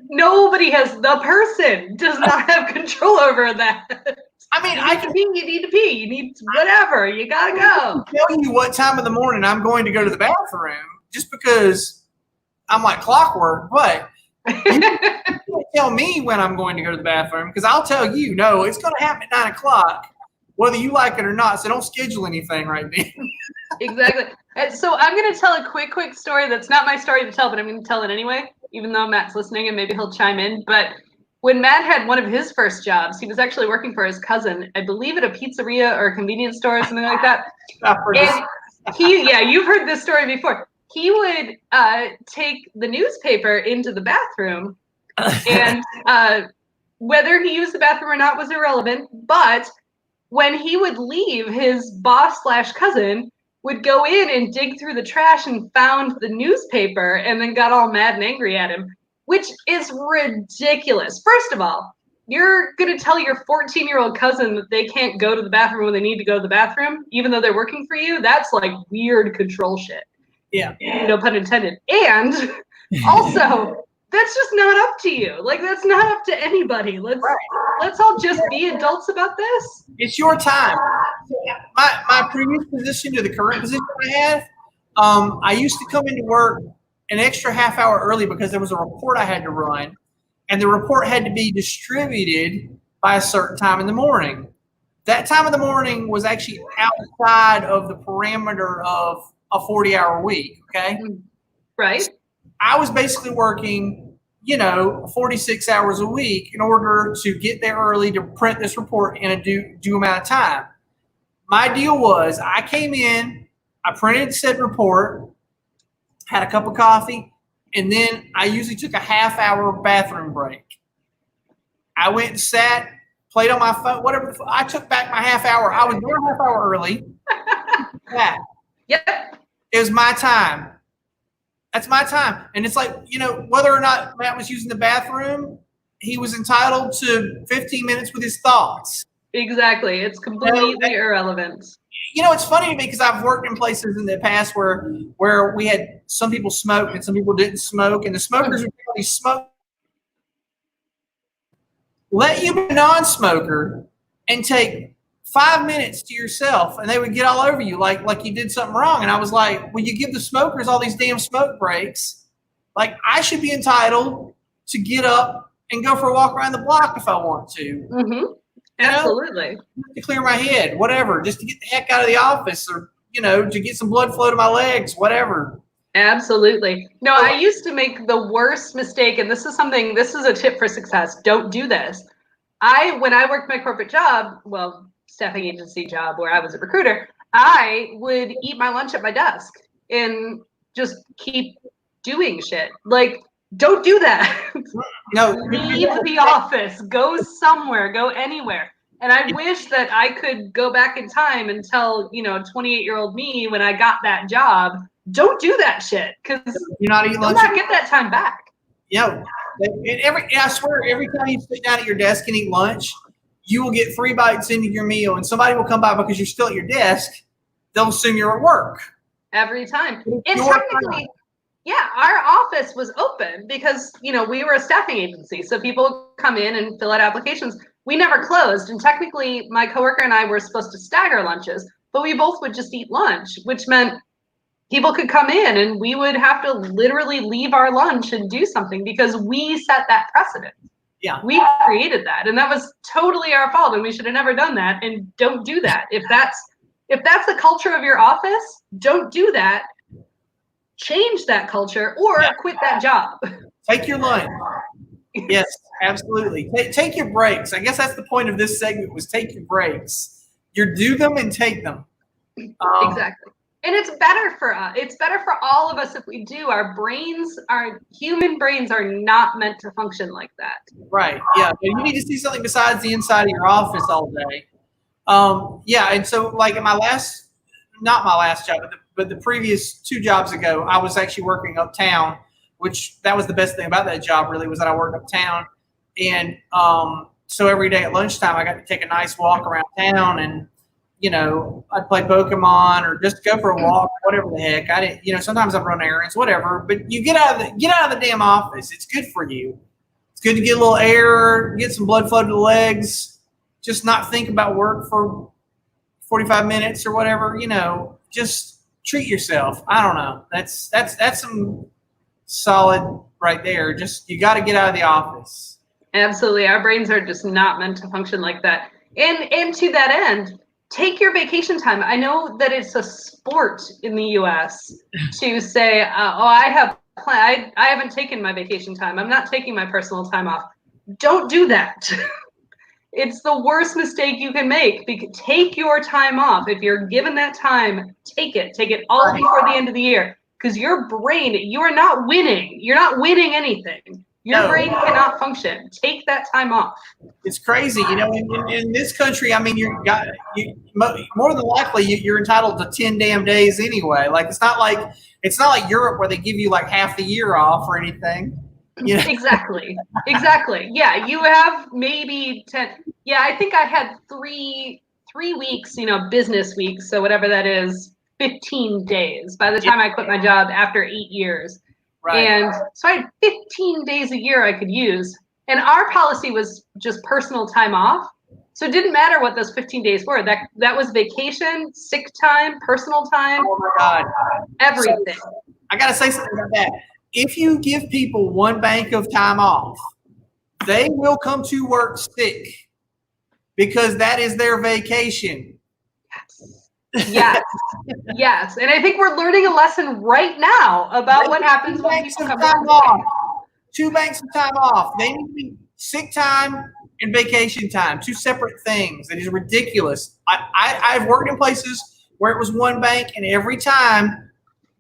nobody has, the person does not have control over that. I mean, I can pee, you need to pee, you need whatever, you gotta go. I can tell you what time of the morning I'm going to go to the bathroom just because I'm like clockwork, but you can't tell me when I'm going to go to the bathroom, because I'll tell you, no, it's going to happen at 9 o'clock, whether you like it or not. So don't schedule anything right then. Exactly. And so I'm going to tell a quick story that's not my story to tell, but I'm going to tell it anyway, even though Matt's listening and maybe he'll chime in. But when Matt had one of his first jobs, he was actually working for his cousin, I believe at a pizzeria or a convenience store or something like that. And you've heard this story before. He would take the newspaper into the bathroom, and whether he used the bathroom or not was irrelevant. But when he would leave, his boss / cousin would go in and dig through the trash and found the newspaper and then got all mad and angry at him, which is ridiculous. First of all, you're going to tell your 14-year-old cousin that they can't go to the bathroom when they need to go to the bathroom, even though they're working for you? That's like weird control shit. Yeah. No pun intended. And also, that's just not up to you. Like, that's not up to anybody. Let's all just be adults about this. It's your time. My previous position to the current position I have, I used to come into work an extra half hour early because there was a report I had to run, and the report had to be distributed by a certain time in the morning. That time of the morning was actually outside of the parameter of a 40-hour week, okay? Right. I was basically working, 46 hours a week in order to get there early to print this report in a due amount of time. My deal was I came in, I printed said report, had a cup of coffee, and then I usually took a half-hour bathroom break. I went and sat, played on my phone, whatever. I took back my half hour. I was there a half hour early. Yep. It was my time. That's my time. And it's like, whether or not Matt was using the bathroom, he was entitled to 15 minutes with his thoughts. Exactly. It's completely irrelevant. It's funny to me because I've worked in places in the past where we had some people smoke and some people didn't smoke, and the smokers would really smoke. Let you be a non-smoker and take 5 minutes to yourself, and they would get all over you like you did something wrong. And I was like, well, you give the smokers all these damn smoke breaks. Like, I should be entitled to get up and go for a walk around the block if I want to. Mm-hmm. Absolutely. To clear my head, whatever, just to get the heck out of the office, or, to get some blood flow to my legs, whatever. Absolutely. No, I used to make the worst mistake, and this is a tip for success. Don't do this. When I worked my corporate job, staffing agency job where I was a recruiter, I would eat my lunch at my desk and just keep doing shit. Like, don't do that. No. Leave the office. Go somewhere. Go anywhere. And I wish that I could go back in time and tell, 28-year-old me when I got that job, don't do that shit, because you're not eating lunch. You'll not get that time back. Yeah. I swear, every time you sit down at your desk and eat lunch, you will get 3 bites into your meal, and somebody will come by because you're still at your desk. They'll assume you're at work. Every time. And technically, our office was open because, we were a staffing agency. So people come in and fill out applications. We never closed. And technically, my coworker and I were supposed to stagger lunches, but we both would just eat lunch, which meant people could come in and we would have to literally leave our lunch and do something because we set that precedent. Yeah. We created that, and that was totally our fault, and we should have never done that. And don't do that. If that's the culture of your office, don't do that. Change that culture or quit that job. Take your lunch. Yes, absolutely. Take your breaks. I guess that's the point of this segment, was take your breaks. You do them and take them. Exactly. And it's better for us. It's better for all of us if we do. Our human brains are not meant to function like that. Right. Yeah. You need to see something besides the inside of your office all day. And so, like, in my last not my last job, but the previous 2 jobs ago, I was actually working uptown, which that was the best thing about that job really was that I worked uptown. And so every day at lunchtime, I got to take a nice walk around town and, I'd play Pokemon or just go for a walk, whatever the heck. I didn't, sometimes I'd run errands, whatever. But you get out of the damn office. It's good for you. It's good to get a little air, get some blood flow to the legs, just not think about work for 45 minutes or whatever. Just treat yourself. I don't know. That's some solid right there. Just you got to get out of the office. Absolutely, our brains are just not meant to function like that. And to that end, take your vacation time. I know that it's a sport in the U.S. to say, I haven't taken my vacation time. I'm not taking my personal time off. Don't do that. It's the worst mistake you can make. Take your time off. If you're given that time, take it. Take it all before the end of the year. Because your brain, you are not winning. You're not winning anything. Your brain cannot function. Take that time off. It's crazy, in this country. I mean, more than likely you're entitled to 10 damn days anyway. Like it's not like Europe where they give you like half the year off or anything. Exactly. Yeah, you have maybe 10. Yeah, I think I had three weeks, business weeks. So whatever that is, 15 days by the time I quit my job after 8 years. Right. And so I had 15 days a year I could use. And our policy was just personal time off. So it didn't matter what those 15 days were. That was vacation, sick time, personal time. Oh my God. Everything. So, I got to say something about that. If you give people one bank of time off, they will come to work sick because that is their vacation. Yes. And I think we're learning a lesson right now about what happens when people come time off. 2 banks of time off. They need to be sick time and vacation time, 2 separate things. It is ridiculous. I've worked in places where it was one bank, and every time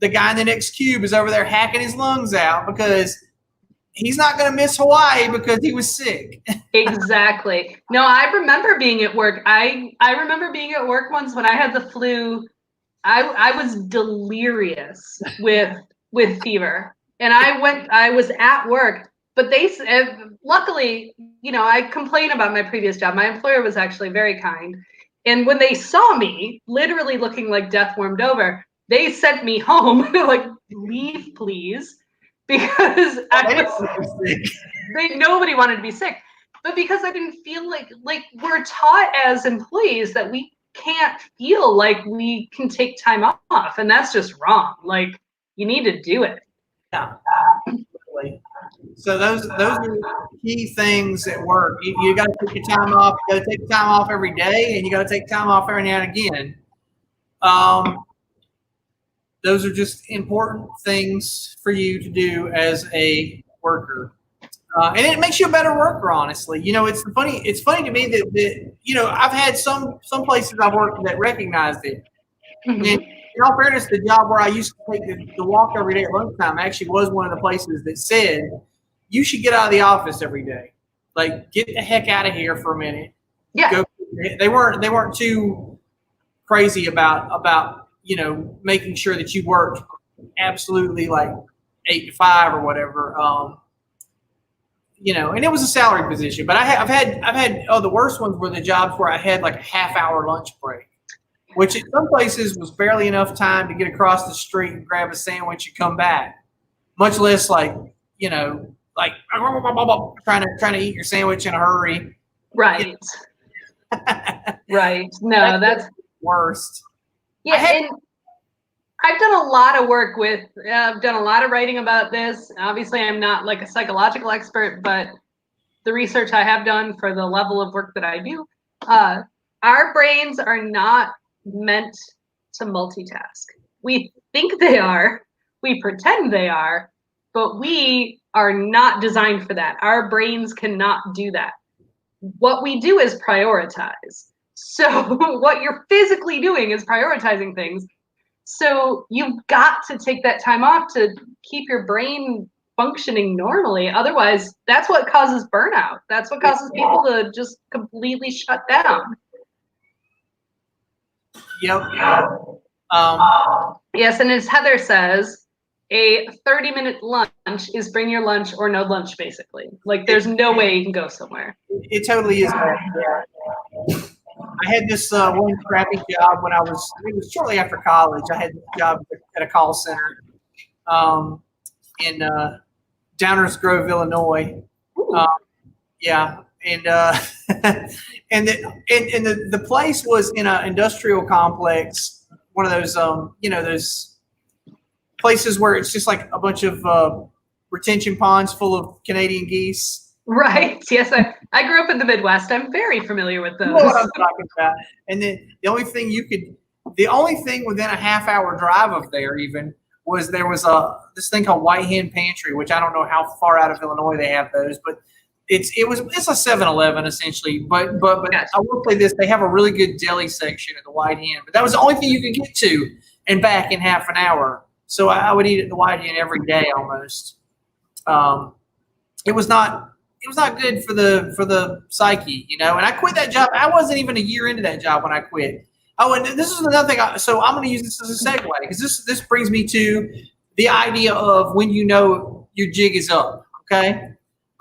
the guy in the next cube is over there hacking his lungs out because he's not going to miss Hawaii because he was sick. Exactly. No, I remember being at work. I remember being at work once when I had the flu. I was delirious with fever, and I was at work, but they luckily, I complained about my previous job. My employer was actually very kind. And when they saw me literally looking like death warmed over, they sent me home. They're like, leave, please. Because nobody wanted to be sick. But because I didn't feel like we're taught as employees that we can't feel like we can take time off. And that's just wrong. Like, you need to do it. Yeah. So those are key things at work. You got to take your time off. You got to take time off every day, and you got to take time off every now and again. Those are just important things for you to do as a worker, and it makes you a better worker. Honestly, it's funny to me that I've had some places I've worked that recognized it. Mm-hmm. And in all fairness, the job where I used to take the walk every day at lunchtime actually was one of the places that said you should get out of the office every day. Like, get the heck out of here for a minute. Yeah. They weren't too crazy about making sure that you worked absolutely like 8 to 5 or whatever. And it was a salary position. But I've had the worst ones were the jobs where I had like a half-hour lunch break, which in some places was barely enough time to get across the street and grab a sandwich and come back. Much less trying to eat your sandwich in a hurry. Right. Right. No, that's worst. Yeah, and I've done a lot of work I've done a lot of writing about this. Obviously, I'm not like a psychological expert, but the research I have done for the level of work that I do, our brains are not meant to multitask. We think they are, we pretend they are, but we are not designed for that. Our brains cannot do that. What we do is prioritize. So what you're physically doing is prioritizing things. So you've got to take that time off to keep your brain functioning normally. Otherwise, that's what causes burnout. That's what causes people to just completely shut down. Yep. Yes, and as Heather says, a 30-minute lunch is bring your lunch or no lunch, basically. Like, there's no way you can go somewhere. It totally is. Yeah. I had this one crappy job when it was shortly after college. I had this job at a call center in Downers Grove, Illinois. Yeah, and and the place was in an industrial complex, one of those those places where it's just like a bunch of retention ponds full of Canadian geese. Right. Yes, I grew up in the Midwest. I'm very familiar with those. You know what I'm talking about. And then the only thing within a half-hour drive of there even was there was this thing called White Hen Pantry, which I don't know how far out of Illinois they have those, but it's a 7-Eleven essentially. But Yes. I will say this: they have a really good deli section at the White Hen. But that was the only thing you could get to and back in half an hour. So I would eat at the White Hen every day almost. It was not good for the psyche, And I quit that job. I wasn't even a year into that job when I quit. Oh, and this is another thing. So I'm going to use this as a segue because this brings me to the idea of when you know your jig is up. Okay,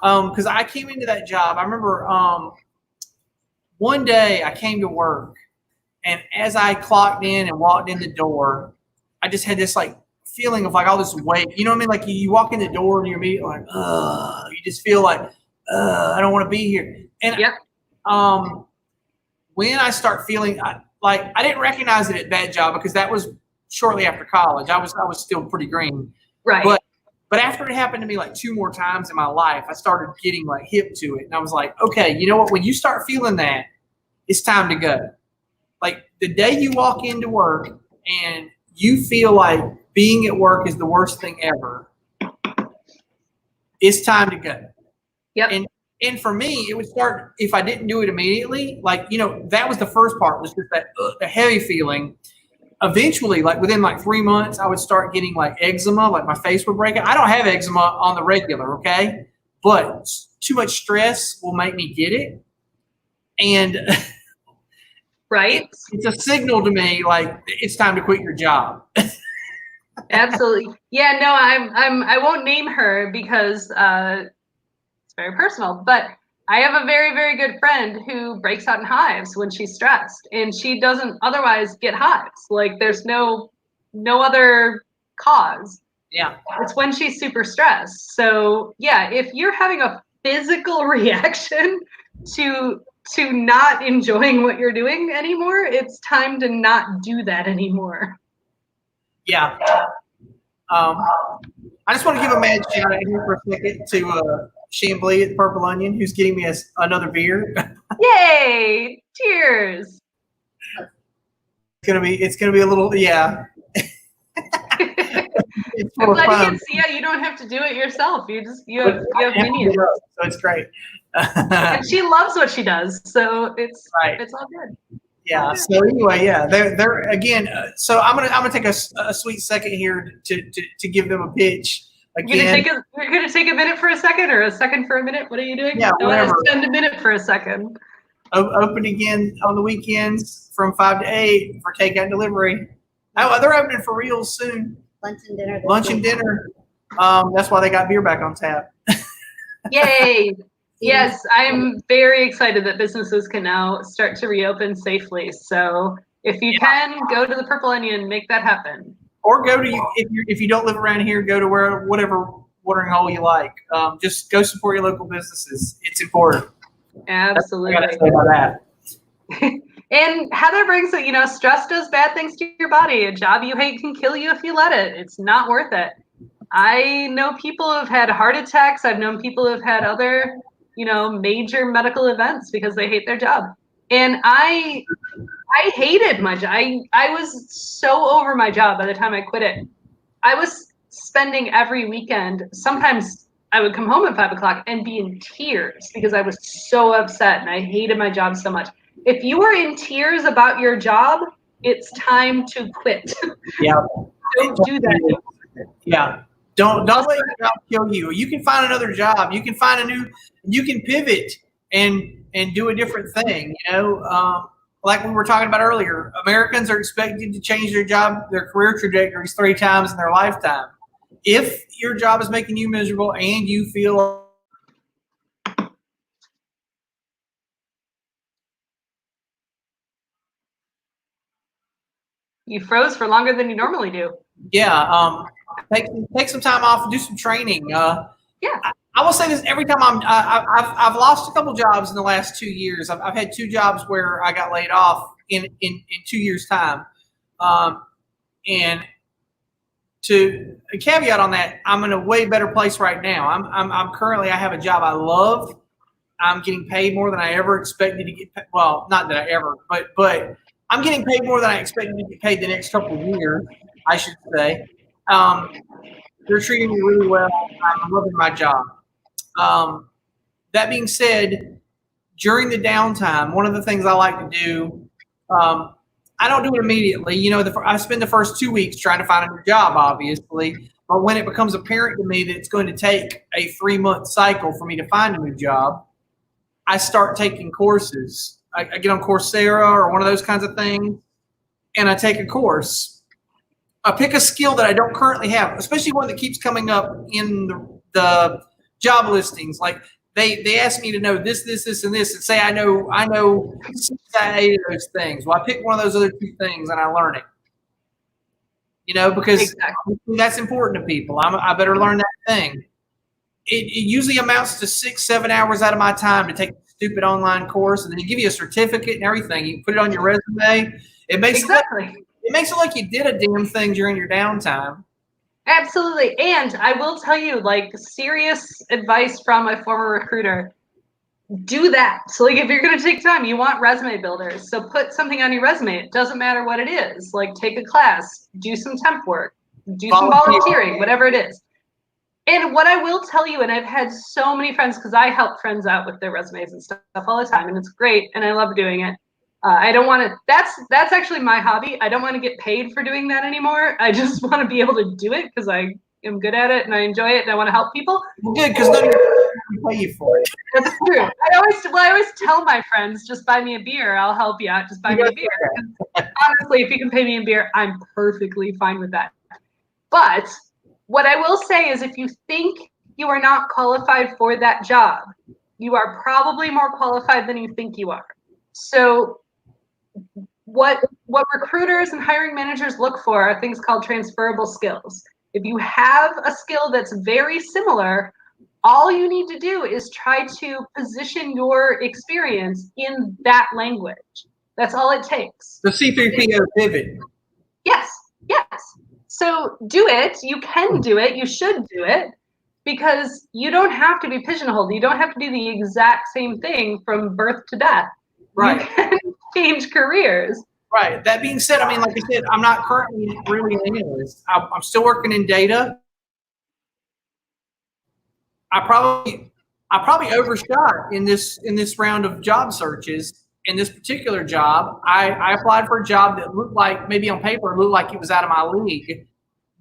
because I came into that job. I remember one day I came to work, and as I clocked in and walked in the door, I just had this like feeling of like all this weight. You know what I mean? Like you walk in the door and you're immediately like, you just feel like, I don't want to be here. And when I start feeling I didn't recognize it at that job because that was shortly after college. I was still pretty green. Right. But after it happened to me like 2 more times in my life, I started getting like hip to it. And I was like, okay, you know what? When you start feeling that, it's time to go. Like the day you walk into work and you feel like being at work is the worst thing ever, it's time to go. Yep. And for me, it would start if I didn't do it immediately. Like, that was the first part, was just that the heavy feeling. Eventually, like within like 3 months, I would start getting like eczema, like my face would break out. I don't have eczema on the regular, okay? But too much stress will make me get it. And right. It's a signal to me like it's time to quit your job. Absolutely. Yeah, no, I won't name her because it's very personal, but I have a very, very good friend who breaks out in hives when she's stressed, and she doesn't otherwise get hives. Like there's no other cause. Yeah. It's when she's super stressed. So yeah, if you're having a physical reaction to not enjoying what you're doing anymore, it's time to not do that anymore. Yeah. I just want to give a mad shout out here for a second to Chambly at the Purple Onion, who's getting me another beer. Yay! Cheers. It's gonna be a little, yeah. I'm glad you don't have to do it yourself. You have minions. So it's great. And she loves what she does, so it's right. It's all good. Yeah. So anyway, yeah, they're again. So I'm gonna take a sweet second here to give them a pitch. Again, you're gonna take a minute for a second, or a second for a minute. What are you doing? Yeah, whatever. Spend a minute for a second. Open again on the weekends from 5 to 8 for takeout and delivery. Oh, they're opening for real soon. Lunch and dinner. That's why they got beer back on tap. Yay! Yes, I'm very excited that businesses can now start to reopen safely. So if you can, go to the Purple Onion, make that happen. Or go to if you don't live around here, go to whatever watering hole you like. Just go support your local businesses. It's important. Absolutely. That's what I gotta say about that. And Heather brings it, stress does bad things to your body. A job you hate can kill you if you let it. It's not worth it. I know people who have had heart attacks. I've known people who have had other, major medical events because they hate their job. And I hated my job. I was so over my job by the time I quit it. I was spending every weekend. Sometimes I would come home at 5 o'clock and be in tears because I was so upset and I hated my job so much. If you are in tears about your job, it's time to quit. Yeah. Don't do that. Yeah. Don't let your job kill you. You can find another job. You can pivot and do a different thing. like we were talking about earlier, Americans are expected to change their career trajectories 3 times in their lifetime. If your job is making you miserable and you feel You froze for longer than you normally do. yeah, take some time off, do some training. Yeah. I will say this every time I've lost a couple jobs in the last 2 years. I've had 2 jobs where I got laid off in 2 years time. And to a caveat on that, I'm in a way better place right now. I'm currently, I have a job I love. I'm getting paid more than I ever expected to get paid. Well, not that I ever, but I'm getting paid more than I expected to get paid the next couple of years, I should say. They're treating me really well. I'm loving my job. That being said, during the downtime, one of the things I like to do, I don't do it immediately. You know, I spend the first 2 weeks trying to find a new job, obviously. But when it becomes apparent to me that it's going to take a 3-month cycle for me to find a new job, I start taking courses. I get on Coursera or one of those kinds of things, and I take a course. I pick a skill that I don't currently have, especially one that keeps coming up in the job listings. Like they ask me to know this, and this, and say I know 6 out of 8 of those things. Well, I pick one of those other 2 things and I learn it. You know, because Exactly. that's important to people. I better learn that thing. It usually amounts to 6-7 hours out of my time to take a stupid online course, and then they give you a certificate and everything. You can put it on your resume. It makes it makes it like you did a damn thing during your downtime. Absolutely. And I will tell you, like, serious advice from a former recruiter. Do that. So, like, if you're going to take time, you want resume builders. So put something on your resume. It doesn't matter what it is. Like, take a class, do some temp work, do some volunteering, whatever it is. And what I will tell you, and I've had so many friends, because I help friends out with their resumes and stuff all the time, and it's great, and I love doing it. I don't want to. That's actually my hobby. I don't want to get paid for doing that anymore. I just want to be able to do it because I am good at it and I enjoy it and I want to help people. Well, good, because none of you pay you for it. That's true. I always tell my friends, just buy me a beer. I'll help you out. Just buy me a beer. Honestly, if you can pay me in beer, I'm perfectly fine with that. But what I will say is, if you think you are not qualified for that job, you are probably more qualified than you think you are. So what recruiters and hiring managers look for are things called transferable skills. If you have a skill that's very similar, all you need to do is try to position your experience in that language. That's all it takes. The C3PO pivot. Yes. So do it. You can do it. You should do it, because you don't have to be pigeonholed. You don't have to do the exact same thing from birth to death. Right. You can change careers. Right. That being said, I mean, like I said, I'm not currently really an analyst. I'm still working in data. I probably overshot in this round of job searches. In this particular job, I applied for a job that looked like, maybe on paper, it looked like it was out of my league.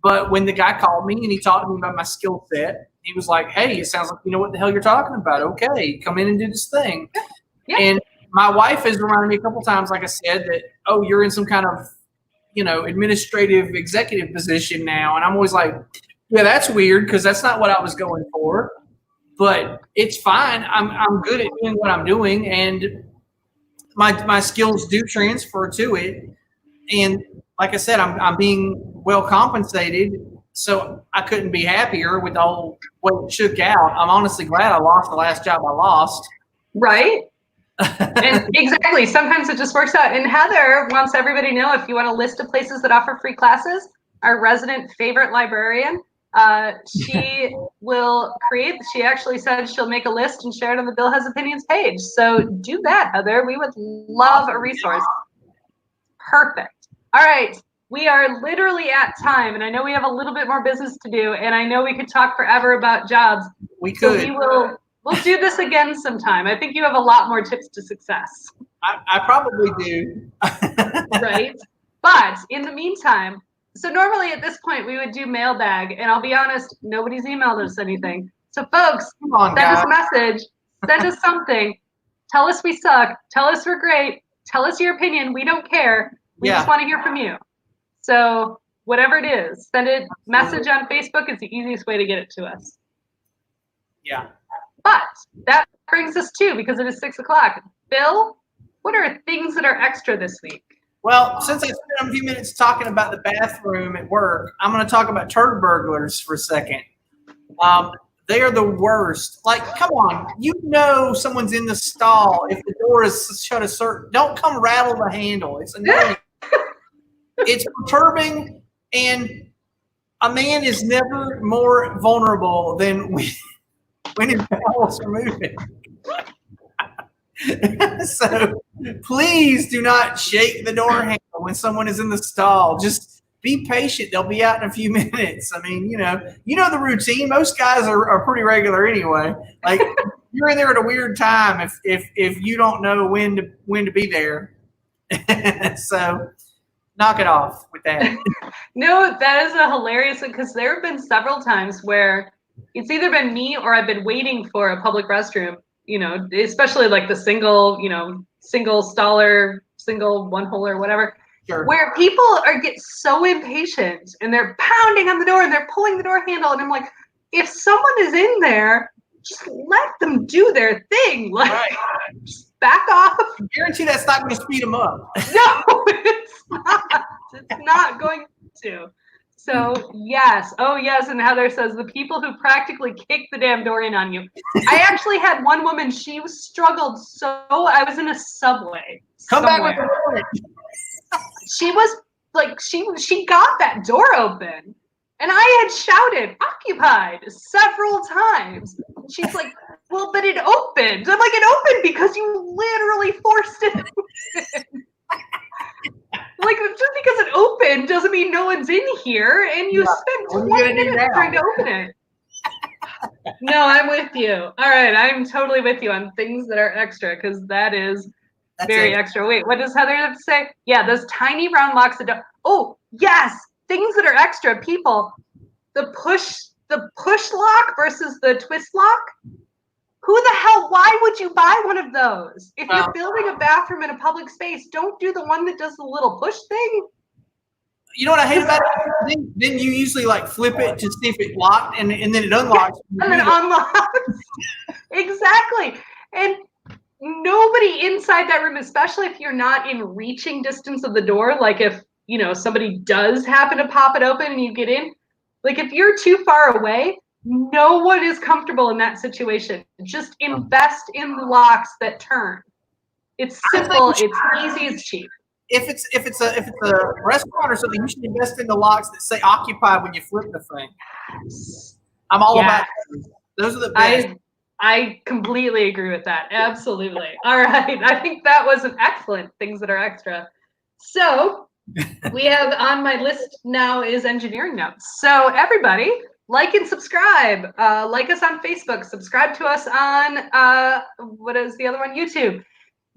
But when the guy called me and he talked to me about my skill set, he was like, "Hey, it sounds like you know what the hell you're talking about. Okay, come in and do this thing." Yeah. And my wife has reminded me a couple times, like I said, that, oh, you're in some kind of, administrative executive position now. And I'm always like, yeah, that's weird, because that's not what I was going for. But it's fine. I'm good at doing what I'm doing, and my skills do transfer to it. And like I said, I'm being well compensated, so I couldn't be happier with all what shook out. I'm honestly glad I lost the last job I lost. Right? And exactly. Sometimes it just works out. And Heather wants everybody to know, if you want a list of places that offer free classes, our resident favorite librarian, she actually said she'll make a list and share it on the Bill Has Opinions page. So do that, Heather. We would love a resource. Perfect. All right. We are literally at time, and I know we have a little bit more business to do, and I know we could talk forever about jobs. We could. So we'll do this again sometime. I think you have a lot more tips to success. I probably do. Right? But in the meantime, so normally at this point we would do mailbag, and I'll be honest, nobody's emailed us anything. So folks, send us a message, send us something, tell us we suck, tell us we're great, Tell us your opinion. We don't care. We just want to hear from you. So whatever it is, send it message on Facebook. It's the easiest way to get it to us. Yeah. But that brings us to, because it is 6 o'clock. Bill, what are things that are extra this week? Well, since I spent a few minutes talking about the bathroom at work, I'm going to talk about turd burglars for a second. They are the worst. Like, come on, you know someone's in the stall if the door is shut a certain. Don't come rattle the handle. It's annoying. It's perturbing, and a man is never more vulnerable than when his bowels are moving. So please do not shake the door handle when someone is in the stall. Just be patient. They'll be out in a few minutes. I mean, you know the routine. Most guys are pretty regular anyway. Like, you're in there at a weird time if you don't know when to be there. So knock it off with that. No, that is a hilarious one, because there have been several times where it's either been me or I've been waiting for a public restroom, especially like the single staller, single one hole or whatever, Sure. where people get so impatient and they're pounding on the door and they're pulling the door handle. And I'm like, if someone is in there, just let them do their thing. Like, Right. Just back off. I guarantee that's not going to speed them up. No, it's not. It's not going to. So yes. Oh yes. And Heather says the people who practically kick the damn door in on you. I actually had one woman, she struggled so, I was in a subway. Come somewhere. back with the door. She was like, she got that door open. And I had shouted, occupied, several times. She's like, well, but it opened. I'm like, it opened because you literally forced it open. Like, just because it opened doesn't mean no one's in here, and you spent 20 minutes trying to open it. No, I'm with you. All right, I'm totally with you on things that are extra, because that's very extra. Wait, what does Heather have to say? Yeah, those tiny round locks that don't. Oh, yes, things that are extra. People, the push lock versus the twist lock. Who the hell? Why would you buy one of those? If you're building a bathroom in a public space, don't do the one that does the little push thing. You know what I hate about it? Then you usually like flip it to see if it locked, and then it unlocks. And then unlocks. Exactly. And nobody inside that room, especially if you're not in reaching distance of the door, like if somebody does happen to pop it open and you get in, like if you're too far away, no one is comfortable in that situation. Just invest in locks that turn. It's simple, it's easy, it's cheap. If it's a restaurant or something, you should invest in the locks that say "occupied" when you flip the thing. I'm all about those are the best. I completely agree with that. Absolutely. All right. I think that was an excellent things that are extra. So we have on my list now is engineering notes. So everybody, like and subscribe. Like us on Facebook. Subscribe to us on what is the other one? YouTube.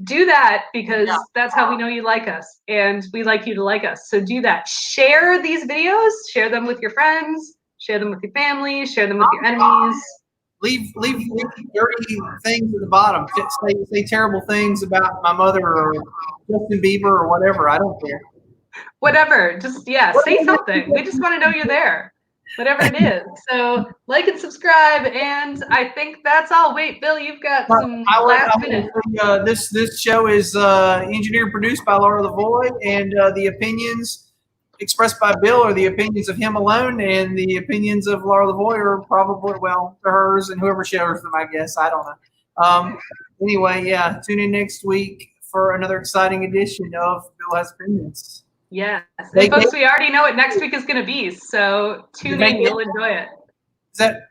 Do that, because that's how we know you like us, and we like you to like us. So do that. Share these videos. Share them with your friends. Share them with your family. Share them with your enemies. Leave dirty things at the bottom. Say terrible things about my mother or Justin Bieber or whatever. I don't care. Whatever. Just say something. We just want to know you're there. Whatever it is. So like and subscribe, and I think that's all. Wait, Bill, you've got some last minute. This show is engineered and produced by Laura Lavoie, and the opinions expressed by Bill are the opinions of him alone, and the opinions of Laura Lavoie are probably, hers and whoever shares them, I guess. I don't know. Anyway, tune in next week for another exciting edition of Bill Has Opinions. Yes. And folks, we already know what next week is going to be, so tune in. You'll enjoy it. Is that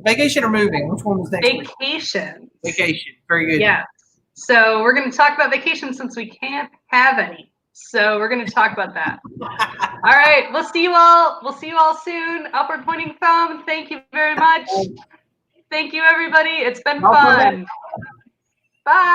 vacation or moving? Which one was next week? Vacation. Vacation. Very good. Yeah. So we're going to talk about vacation since we can't have any. So we're going to talk about that. All right. We'll see you all soon. Upward pointing thumb. Thank you very much. Thank you, everybody. It's been fun. Bye.